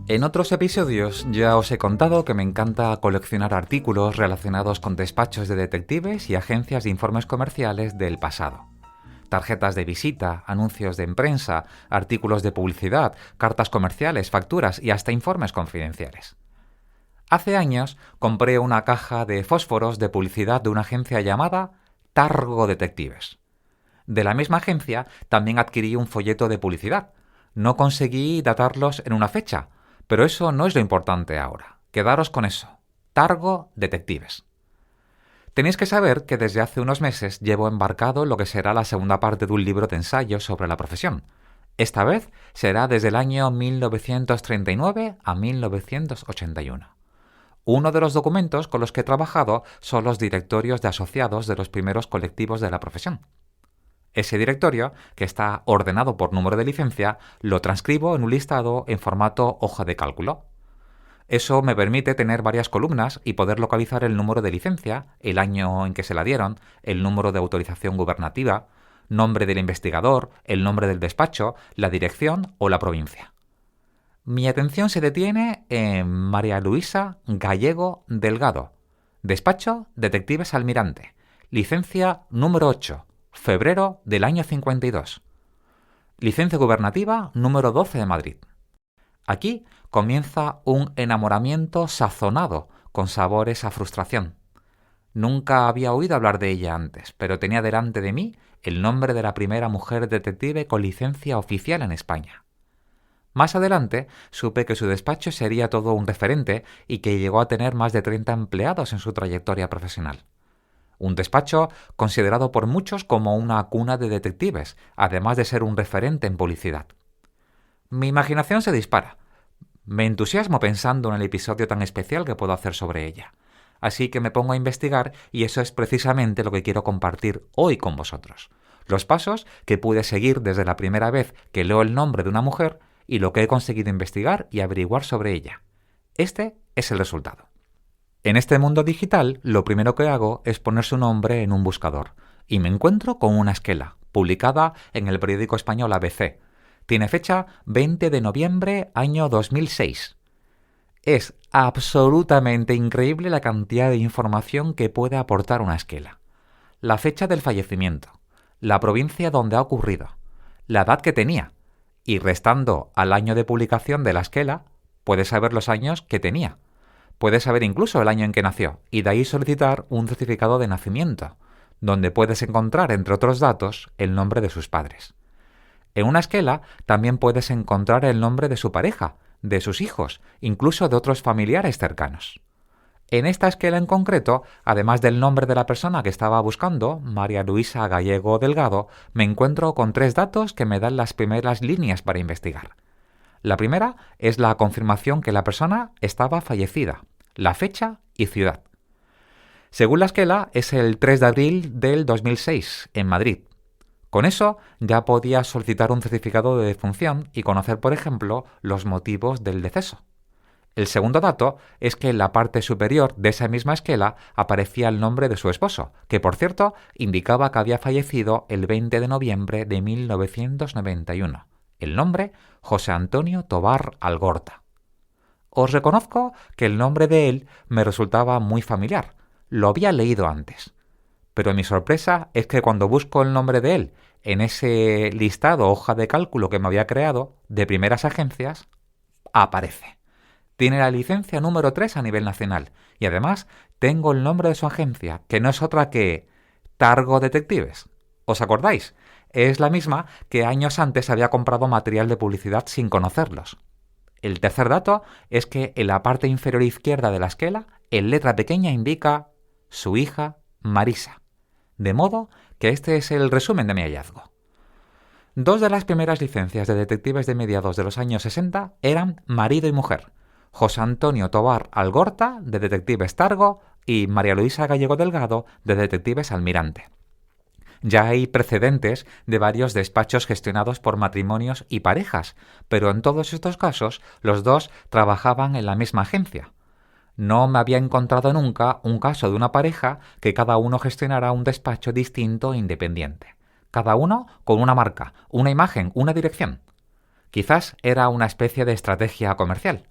En otros episodios ya os he contado que me encanta coleccionar artículos relacionados con despachos de detectives y agencias de informes comerciales del pasado. Tarjetas de visita, anuncios de prensa, artículos de publicidad, cartas comerciales, facturas y hasta informes confidenciales. Hace años compré una caja de fósforos de publicidad de una agencia llamada Targo Detectives. De la misma agencia también adquirí un folleto de publicidad. No conseguí datarlos en una fecha, pero eso no es lo importante ahora. Quedaros con eso. Targo Detectives. Tenéis que saber que desde hace unos meses llevo embarcado lo que será la segunda parte de un libro de ensayos sobre la profesión. Esta vez será desde el año 1939 a 1981. Uno de los documentos con los que he trabajado son los directorios de asociados de los primeros colectivos de la profesión. Ese directorio, que está ordenado por número de licencia, lo transcribo en un listado en formato hoja de cálculo. Eso me permite tener varias columnas y poder localizar el número de licencia, el año en que se la dieron, el número de autorización gubernativa, nombre del investigador, el nombre del despacho, la dirección o la provincia. Mi atención se detiene en María Luisa Gallego Delgado, despacho Detectives Almirante, licencia número 8, febrero del año 52. Licencia gubernativa número 12 de Madrid. Aquí comienza un enamoramiento sazonado con sabores a frustración. Nunca había oído hablar de ella antes, pero tenía delante de mí el nombre de la primera mujer detective con licencia oficial en España. Más adelante supe que su despacho sería todo un referente y que llegó a tener más de 30 empleados en su trayectoria profesional. Un despacho considerado por muchos como una cuna de detectives, además de ser un referente en publicidad. Mi imaginación se dispara. Me entusiasmo pensando en el episodio tan especial que puedo hacer sobre ella. Así que me pongo a investigar y eso es precisamente lo que quiero compartir hoy con vosotros. Los pasos que pude seguir desde la primera vez que leo el nombre de una mujer y lo que he conseguido investigar y averiguar sobre ella. Este es el resultado. En este mundo digital, lo primero que hago es poner su nombre en un buscador y me encuentro con una esquela, publicada en el periódico español ABC. Tiene fecha 20 de noviembre, año 2006. Es absolutamente increíble la cantidad de información que puede aportar una esquela. La fecha del fallecimiento, la provincia donde ha ocurrido, la edad que tenía, y restando al año de publicación de la esquela, puedes saber los años que tenía. Puedes saber incluso el año en que nació, y de ahí solicitar un certificado de nacimiento, donde puedes encontrar, entre otros datos, el nombre de sus padres. En una esquela también puedes encontrar el nombre de su pareja, de sus hijos, incluso de otros familiares cercanos. En esta esquela en concreto, además del nombre de la persona que estaba buscando, María Luisa Gallego Delgado, me encuentro con 3 datos que me dan las primeras líneas para investigar. La primera es la confirmación que la persona estaba fallecida, la fecha y ciudad. Según la esquela, es el 3 de abril del 2006, en Madrid. Con eso ya podía solicitar un certificado de defunción y conocer, por ejemplo, los motivos del deceso. El segundo dato es que en la parte superior de esa misma esquela aparecía el nombre de su esposo, que por cierto indicaba que había fallecido el 20 de noviembre de 1991. El nombre, José Antonio Tobar Algorta. Os reconozco que el nombre de él me resultaba muy familiar. Lo había leído antes. Pero mi sorpresa es que cuando busco el nombre de él en ese listado hoja de cálculo que me había creado de primeras agencias, aparece. Tiene la licencia número 3 a nivel nacional y además tengo el nombre de su agencia, que no es otra que Targo Detectives. ¿Os acordáis? Es la misma que años antes había comprado material de publicidad sin conocerlos. El tercer dato es que en la parte inferior izquierda de la esquela, en letra pequeña indica su hija Marisa. De modo que este es el resumen de mi hallazgo. 2 de las primeras licencias de detectives de mediados de los años 60 eran marido y mujer. José Antonio Tobar Algorta, de Detectives Targo, y María Luisa Gallego Delgado, de Detectives Almirante. Ya hay precedentes de varios despachos gestionados por matrimonios y parejas, pero en todos estos casos los dos trabajaban en la misma agencia. No me había encontrado nunca un caso de una pareja que cada uno gestionara un despacho distinto e independiente. Cada uno con una marca, una imagen, una dirección. Quizás era una especie de estrategia comercial.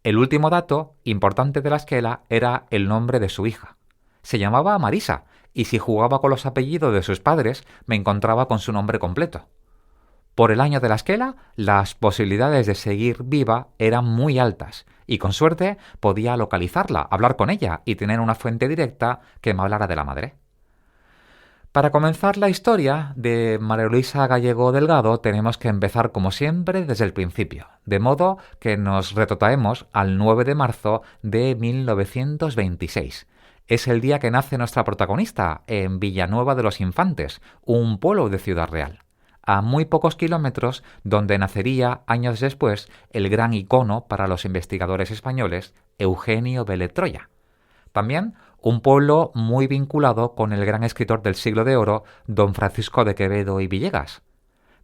El último dato importante de la esquela era el nombre de su hija. Se llamaba Marisa, y si jugaba con los apellidos de sus padres, me encontraba con su nombre completo. Por el año de la esquela, las posibilidades de seguir viva eran muy altas, y con suerte podía localizarla, hablar con ella y tener una fuente directa que me hablara de la madre. Para comenzar la historia de María Luisa Gallego Delgado tenemos que empezar como siempre desde el principio, de modo que nos retrotraemos al 9 de marzo de 1926. Es el día que nace nuestra protagonista en Villanueva de los Infantes, un pueblo de Ciudad Real, a muy pocos kilómetros donde nacería años después el gran icono para los investigadores españoles, Eugenio Vélez Troya. También un pueblo muy vinculado con el gran escritor del siglo de oro, don Francisco de Quevedo y Villegas.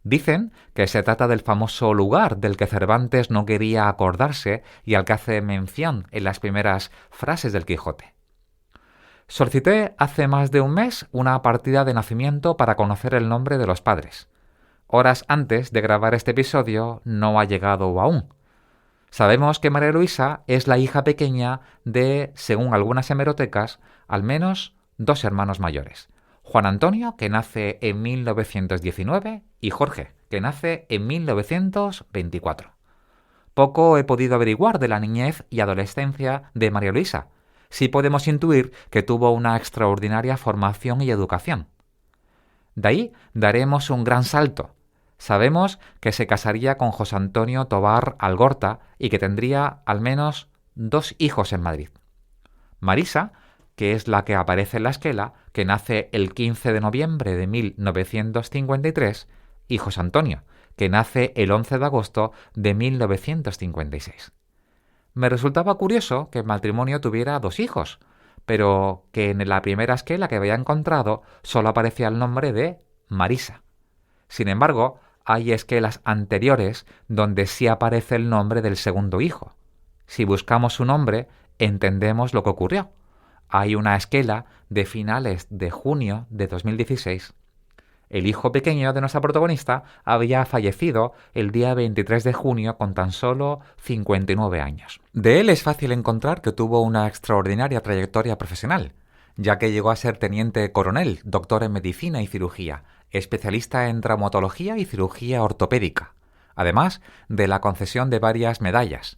Dicen que se trata del famoso lugar del que Cervantes no quería acordarse y al que hace mención en las primeras frases del Quijote. Solicité hace más de un mes una partida de nacimiento para conocer el nombre de los padres. Horas antes de grabar este episodio no ha llegado aún. Sabemos que María Luisa es la hija pequeña de, según algunas hemerotecas, al menos 2 hermanos mayores. Juan Antonio, que nace en 1919, y Jorge, que nace en 1924. Poco he podido averiguar de la niñez y adolescencia de María Luisa. Sí podemos intuir que tuvo una extraordinaria formación y educación. De ahí daremos un gran salto. Sabemos que se casaría con José Antonio Tobar Algorta y que tendría al menos 2 hijos en Madrid. Marisa, que es la que aparece en la esquela, que nace el 15 de noviembre de 1953, y José Antonio, que nace el 11 de agosto de 1956. Me resultaba curioso que el matrimonio tuviera 2 hijos, pero que en la primera esquela que había encontrado solo aparecía el nombre de Marisa. Sin embargo, hay esquelas anteriores donde sí aparece el nombre del segundo hijo. Si buscamos su nombre, entendemos lo que ocurrió. Hay una esquela de finales de junio de 2016. El hijo pequeño de nuestra protagonista había fallecido el día 23 de junio con tan solo 59 años. De él es fácil encontrar que tuvo una extraordinaria trayectoria profesional, ya que llegó a ser teniente coronel, doctor en medicina y cirugía, especialista en traumatología y cirugía ortopédica, además de la concesión de varias medallas.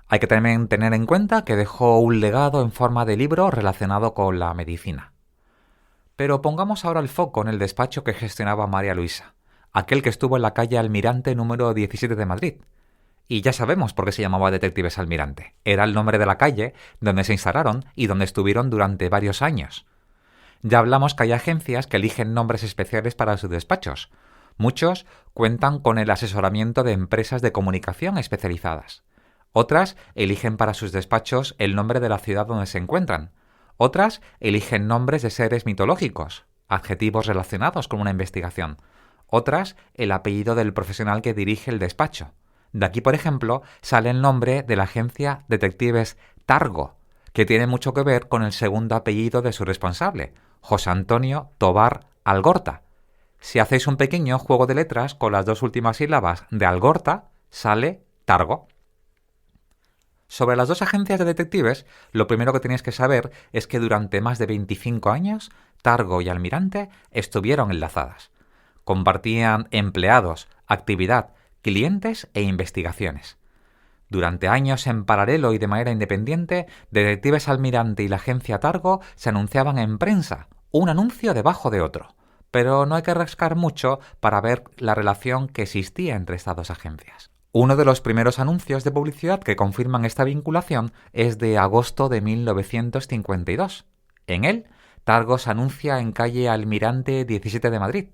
Hay que también tener en cuenta que dejó un legado en forma de libro relacionado con la medicina. Pero pongamos ahora el foco en el despacho que gestionaba María Luisa, aquel que estuvo en la calle Almirante número 17 de Madrid. Y ya sabemos por qué se llamaba Detectives Almirante. Era el nombre de la calle donde se instalaron y donde estuvieron durante varios años. Ya hablamos que hay agencias que eligen nombres especiales para sus despachos. Muchos cuentan con el asesoramiento de empresas de comunicación especializadas. Otras eligen para sus despachos el nombre de la ciudad donde se encuentran. Otras eligen nombres de seres mitológicos, adjetivos relacionados con una investigación. Otras, el apellido del profesional que dirige el despacho. De aquí, por ejemplo, sale el nombre de la agencia Detectives Targo, que tiene mucho que ver con el segundo apellido de su responsable, José Antonio Tobar Algorta. Si hacéis un pequeño juego de letras con las 2 últimas sílabas de Algorta, sale Targo. Sobre las 2 agencias de detectives, lo primero que tenéis que saber es que durante más de 25 años, Targo y Almirante estuvieron enlazadas. Compartían empleados, actividad, clientes e investigaciones. Durante años en paralelo y de manera independiente, Detectives Almirante y la agencia Targo se anunciaban en prensa, un anuncio debajo de otro. Pero no hay que rascar mucho para ver la relación que existía entre estas 2 agencias. Uno de los primeros anuncios de publicidad que confirman esta vinculación es de agosto de 1952. En él, Targo se anuncia en calle Almirante 17 de Madrid.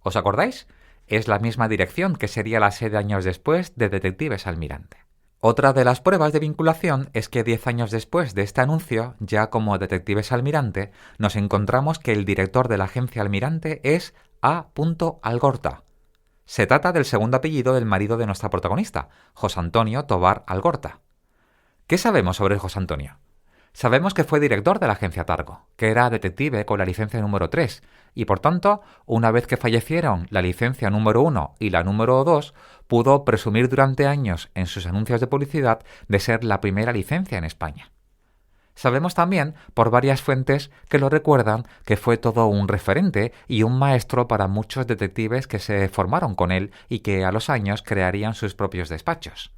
¿Os acordáis? Es la misma dirección que sería la sede años después de Detectives Almirante. Otra de las pruebas de vinculación es que 10 años después de este anuncio, ya como Detectives Almirante, nos encontramos que el director de la agencia Almirante es A. Algorta. Se trata del segundo apellido del marido de nuestra protagonista, José Antonio Tobar Algorta. ¿Qué sabemos sobre José Antonio? Sabemos que fue director de la agencia Targo, que era detective con la licencia número 3, y por tanto, una vez que fallecieron la licencia número 1 y la número 2, pudo presumir durante años en sus anuncios de publicidad de ser la primera licencia en España. Sabemos también, por varias fuentes que lo recuerdan, que fue todo un referente y un maestro para muchos detectives que se formaron con él y que a los años crearían sus propios despachos.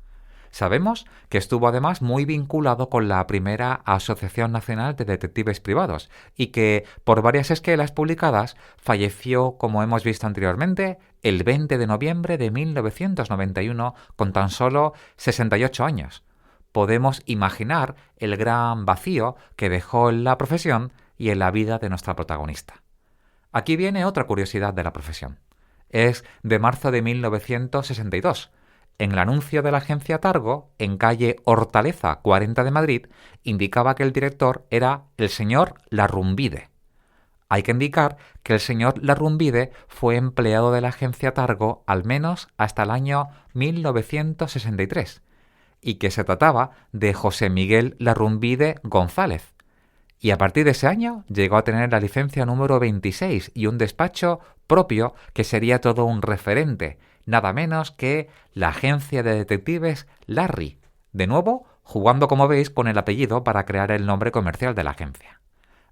Sabemos que estuvo además muy vinculado con la primera Asociación Nacional de Detectives Privados y que, por varias esquelas publicadas, falleció, como hemos visto anteriormente, el 20 de noviembre de 1991 con tan solo 68 años. Podemos imaginar el gran vacío que dejó en la profesión y en la vida de nuestra protagonista. Aquí viene otra curiosidad de la profesión. Es de marzo de 1962. En el anuncio de la agencia Targo, en calle Hortaleza 40 de Madrid, indicaba que el director era el señor Larrumbide. Hay que indicar que el señor Larrumbide fue empleado de la agencia Targo al menos hasta el año 1963. Y que se trataba de José Miguel Larrumbide González. Y a partir de ese año llegó a tener la licencia número 26 y un despacho propio que sería todo un referente, nada menos que la agencia de detectives Larry, de nuevo jugando, como veis, con el apellido para crear el nombre comercial de la agencia.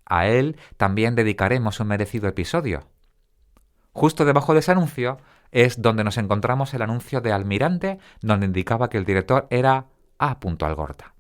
A él también dedicaremos un merecido episodio. Justo debajo de ese anuncio es donde nos encontramos el anuncio de Almirante, donde indicaba que el director era A. Algorta.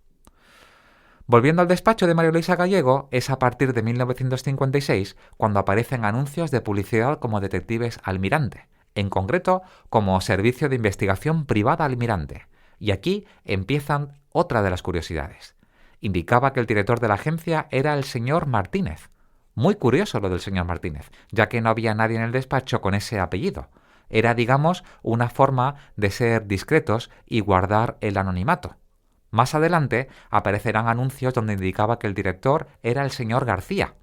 Volviendo al despacho de María Luisa Gallego, es a partir de 1956 cuando aparecen anuncios de publicidad como Detectives Almirante, en concreto como Servicio de Investigación Privada Almirante. Y aquí empiezan otra de las curiosidades. Indicaba que el director de la agencia era el señor Martínez. Muy curioso lo del señor Martínez, ya que no había nadie en el despacho con ese apellido. Era, digamos, una forma de ser discretos y guardar el anonimato. Más adelante aparecerán anuncios donde indicaba que el director era el señor García.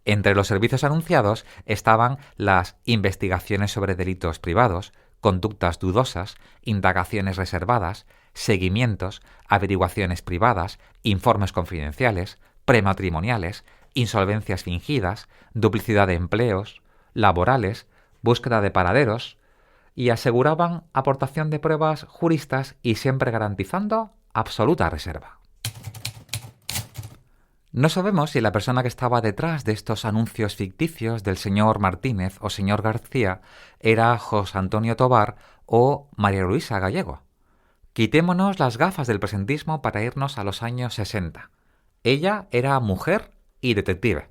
Entre los servicios anunciados estaban las investigaciones sobre delitos privados, conductas dudosas, indagaciones reservadas, seguimientos, averiguaciones privadas, informes confidenciales, prematrimoniales, insolvencias fingidas, duplicidad de empleos, laborales, búsqueda de paraderos, y aseguraban aportación de pruebas juristas y siempre garantizando absoluta reserva. No sabemos si la persona que estaba detrás de estos anuncios ficticios del señor Martínez o señor García era José Antonio Tobar o María Luisa Gallego. Quitémonos las gafas del presentismo para irnos a los años 60. Ella era mujer y detective.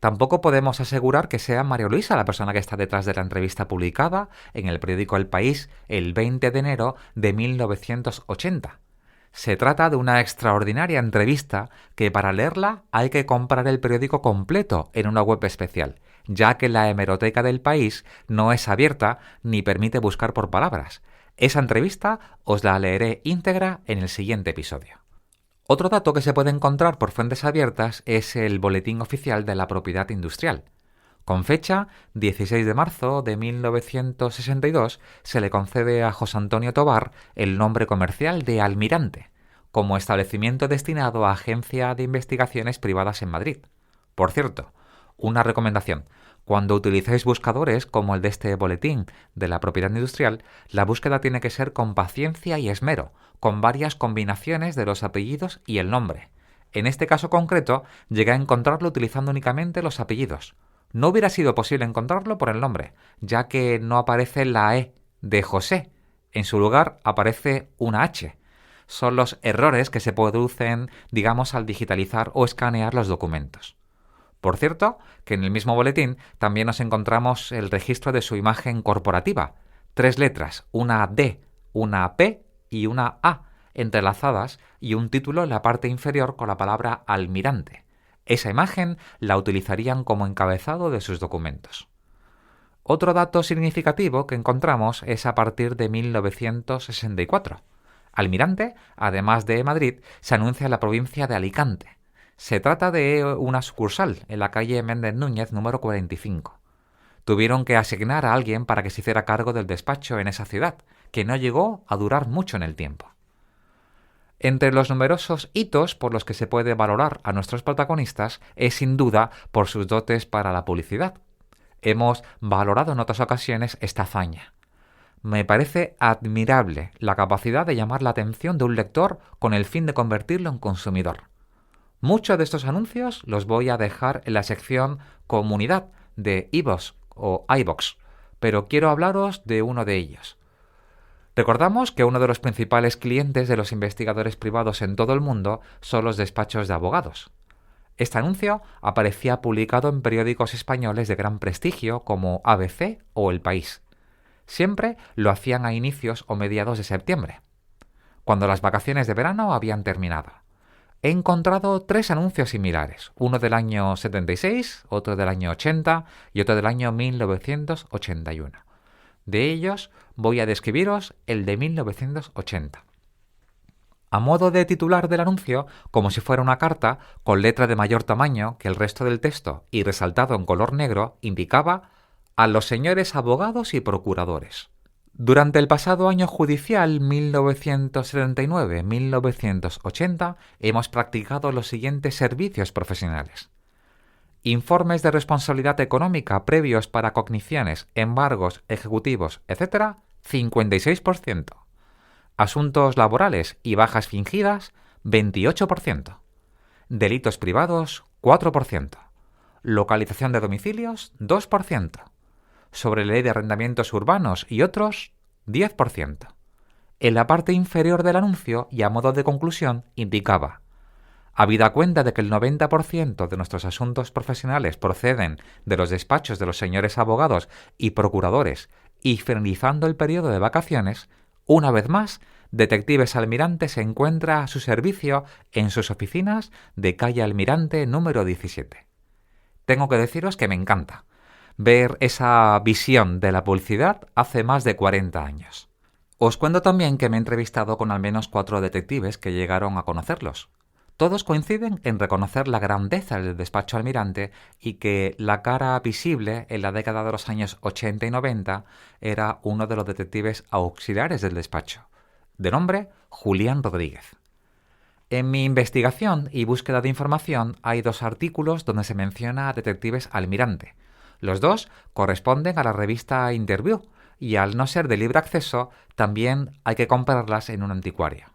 Tampoco podemos asegurar que sea María Luisa la persona que está detrás de la entrevista publicada en el periódico El País el 20 de enero de 1980. Se trata de una extraordinaria entrevista que para leerla hay que comprar el periódico completo en una web especial, ya que la hemeroteca del País no es abierta ni permite buscar por palabras. Esa entrevista os la leeré íntegra en el siguiente episodio. Otro dato que se puede encontrar por fuentes abiertas es el Boletín Oficial de la Propiedad Industrial. Con fecha 16 de marzo de 1962 se le concede a José Antonio Tobar el nombre comercial de Almirante, como establecimiento destinado a agencia de investigaciones privadas en Madrid. Por cierto, una recomendación: cuando utilicéis buscadores como el de este boletín de la propiedad industrial, la búsqueda tiene que ser con paciencia y esmero, con varias combinaciones de los apellidos y el nombre. En este caso concreto, llegué a encontrarlo utilizando únicamente los apellidos. No hubiera sido posible encontrarlo por el nombre, ya que no aparece la E de José. En su lugar aparece una H. Son los errores que se producen, digamos, al digitalizar o escanear los documentos. Por cierto, que en el mismo boletín también nos encontramos el registro de su imagen corporativa. 3 letras, una D, una P y una A, entrelazadas, y un título en la parte inferior con la palabra Almirante. Esa imagen la utilizarían como encabezado de sus documentos. Otro dato significativo que encontramos es a partir de 1964. Almirante, además de Madrid, se anuncia en la provincia de Alicante. Se trata de una sucursal en la calle Méndez Núñez número 45. Tuvieron que asignar a alguien para que se hiciera cargo del despacho en esa ciudad, que no llegó a durar mucho en el tiempo. Entre los numerosos hitos por los que se puede valorar a nuestros protagonistas es sin duda por sus dotes para la publicidad. Hemos valorado en otras ocasiones esta hazaña. Me parece admirable la capacidad de llamar la atención de un lector con el fin de convertirlo en consumidor. Muchos de estos anuncios los voy a dejar en la sección Comunidad de iVoox o iVoox, pero quiero hablaros de uno de ellos. Recordamos que uno de los principales clientes de los investigadores privados en todo el mundo son los despachos de abogados. Este anuncio aparecía publicado en periódicos españoles de gran prestigio como ABC o El País. Siempre lo hacían a inicios o mediados de septiembre, cuando las vacaciones de verano habían terminado. He encontrado 3 anuncios similares, uno del año 76, otro del año 80 y otro del año 1981. De ellos voy a describiros el de 1980. A modo de titular del anuncio, como si fuera una carta, con letra de mayor tamaño que el resto del texto y resaltado en color negro, indicaba «A los señores abogados y procuradores». Durante el pasado año judicial 1979-1980 hemos practicado los siguientes servicios profesionales. Informes de responsabilidad económica previos para cogniciones, embargos, ejecutivos, etc., 56%. Asuntos laborales y bajas fingidas, 28%. Delitos privados, 4%. Localización de domicilios, 2%. Sobre ley de arrendamientos urbanos y otros, 10%. En la parte inferior del anuncio y a modo de conclusión indicaba: Habida cuenta de que el 90% de nuestros asuntos profesionales proceden de los despachos de los señores abogados y procuradores, y finalizando el periodo de vacaciones, una vez más, Detectives Almirante se encuentra a su servicio en sus oficinas de calle Almirante número 17. Tengo que deciros que me encanta ver esa visión de la publicidad hace más de 40 años. Os cuento también que me he entrevistado con al menos 4 detectives que llegaron a conocerlos. Todos coinciden en reconocer la grandeza del despacho Almirante y que la cara visible en la década de los años 80 y 90 era uno de los detectives auxiliares del despacho, de nombre Julián Rodríguez. En mi investigación y búsqueda de información hay 2 artículos donde se menciona a Detectives Almirante. Los 2 corresponden a la revista Interview y al no ser de libre acceso también hay que comprarlas en un anticuario.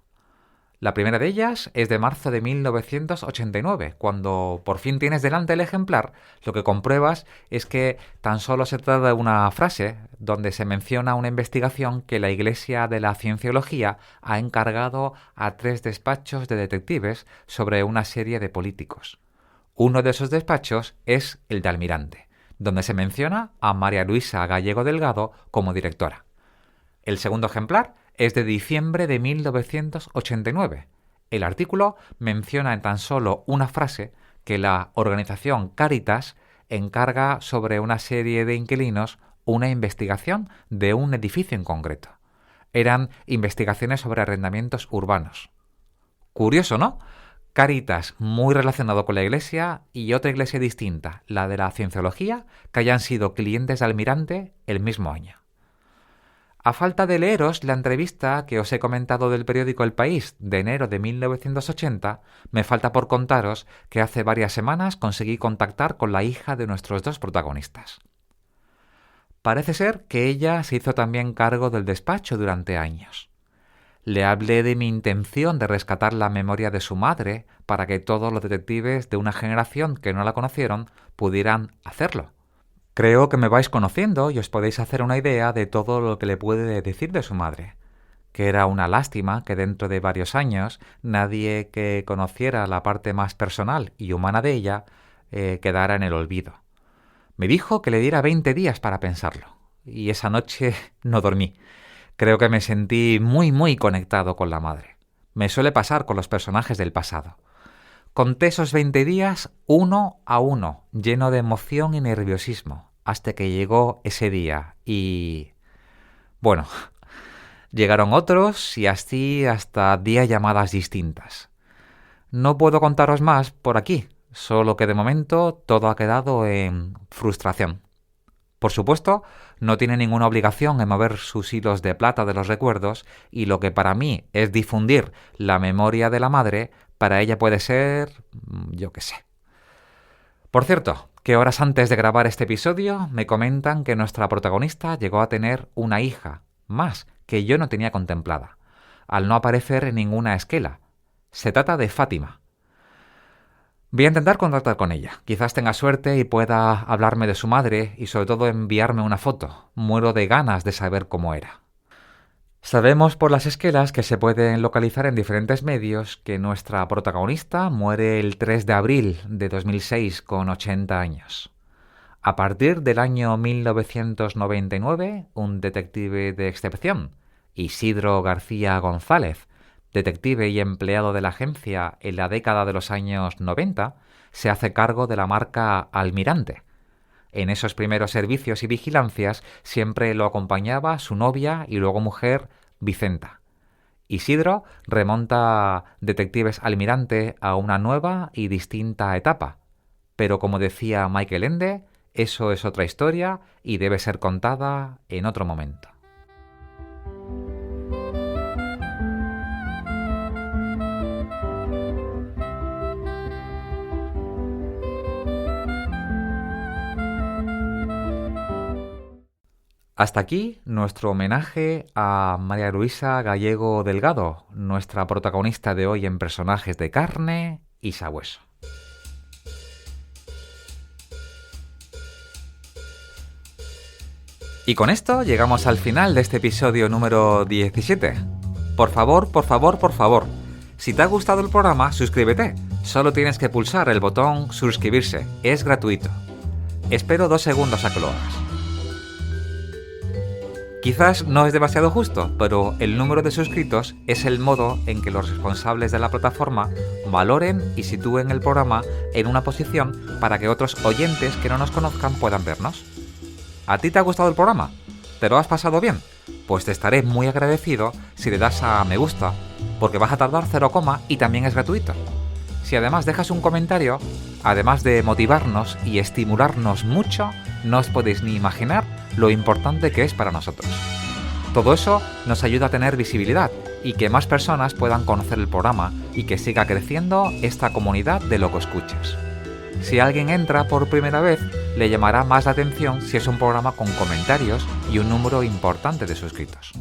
La primera de ellas es de marzo de 1989. Cuando por fin tienes delante el ejemplar, lo que compruebas es que tan solo se trata de una frase donde se menciona una investigación que la Iglesia de la Cienciología ha encargado a 3 despachos de detectives sobre una serie de políticos. Uno de esos despachos es el de Almirante, donde se menciona a María Luisa Gallego Delgado como directora. El segundo ejemplar es de diciembre de 1989. El artículo menciona en tan solo una frase que la organización Cáritas encarga sobre una serie de inquilinos una investigación de un edificio en concreto. Eran investigaciones sobre arrendamientos urbanos. Curioso, ¿no? Cáritas muy relacionado con la Iglesia y otra iglesia distinta, la de la Cienciología, que hayan sido clientes de Almirante el mismo año. A falta de leeros la entrevista que os he comentado del periódico El País de enero de 1980, me falta por contaros que hace varias semanas conseguí contactar con la hija de nuestros 2 protagonistas. Parece ser que ella se hizo también cargo del despacho durante años. Le hablé de mi intención de rescatar la memoria de su madre para que todos los detectives de una generación que no la conocieron pudieran hacerlo. Creo que me vais conociendo y os podéis hacer una idea de todo lo que le puede decir de su madre, que era una lástima que dentro de varios años nadie que conociera la parte más personal y humana de ella quedara en el olvido. Me dijo que le diera 20 días para pensarlo, y esa noche no dormí. Creo que me sentí muy conectado con la madre. Me suele pasar con los personajes del pasado. Conté esos 20 días uno a uno, lleno de emoción y nerviosismo, hasta que llegó ese día y... bueno, llegaron otros y así hasta 10 llamadas distintas. No puedo contaros más por aquí, solo que de momento todo ha quedado en frustración. Por supuesto, no tiene ninguna obligación en mover sus hilos de plata de los recuerdos y lo que para mí es difundir la memoria de la madre, para ella puede ser... yo qué sé. Por cierto, que horas antes de grabar este episodio me comentan que nuestra protagonista llegó a tener una hija, más, que yo no tenía contemplada, al no aparecer en ninguna esquela. Se trata de Fátima. Voy a intentar contactar con ella. Quizás tenga suerte y pueda hablarme de su madre y sobre todo enviarme una foto. Muero de ganas de saber cómo era. Sabemos por las esquelas que se pueden localizar en diferentes medios que nuestra protagonista muere el 3 de abril de 2006 con 80 años. A partir del año 1999, un detective de excepción, Isidro García González, detective y empleado de la agencia en la década de los años 90, se hace cargo de la marca Almirante. En esos primeros servicios y vigilancias siempre lo acompañaba su novia y luego mujer, Vicenta. Isidro remonta Detectives Almirante a una nueva y distinta etapa. Pero como decía Michael Ende, eso es otra historia y debe ser contada en otro momento. Hasta aquí nuestro homenaje a María Luisa Gallego Delgado, nuestra protagonista de hoy en Personajes de Carne y Sabueso. Y con esto llegamos al final de este episodio número 17. Por favor, si te ha gustado el programa, suscríbete. Solo tienes que pulsar el botón suscribirse, es gratuito. Espero 2 segundos a que lo hagas. Quizás no es demasiado justo, pero el número de suscritos es el modo en que los responsables de la plataforma valoren y sitúen el programa en una posición para que otros oyentes que no nos conozcan puedan vernos. ¿A ti te ha gustado el programa? ¿Te lo has pasado bien? Pues te estaré muy agradecido si le das a me gusta, porque vas a tardar 0, y también es gratuito. Si además dejas un comentario, además de motivarnos y estimularnos mucho, no os podéis ni imaginar lo importante que es para nosotros. Todo eso nos ayuda a tener visibilidad y que más personas puedan conocer el programa y que siga creciendo esta comunidad de Loco Escuchas. Si alguien entra por primera vez, le llamará más la atención si es un programa con comentarios y un número importante de suscritos.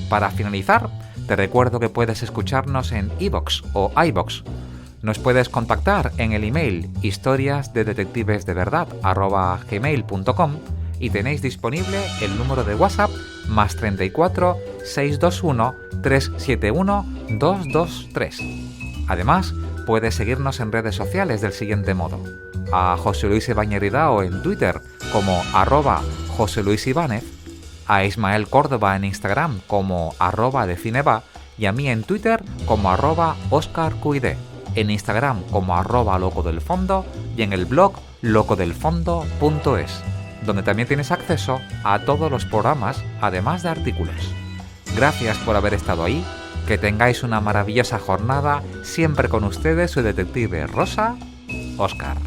Para finalizar, te recuerdo que puedes escucharnos en iVoox o iVoox. Nos puedes contactar en el email historiasdedetectivesdeverdad@gmail.com y tenéis disponible el número de WhatsApp +34 621 371 223. Además, puedes seguirnos en redes sociales del siguiente modo: a José Luis Ibáñez Ridao en Twitter como @José a Ismael Córdoba en Instagram como @decineba y a mí en Twitter como @OscarQuide, en Instagram como @locodelfondo y en el blog locodelfondo.es, donde también tienes acceso a todos los programas, además de artículos. Gracias por haber estado ahí, que tengáis una maravillosa jornada, siempre con ustedes su detective rosa, Óscar.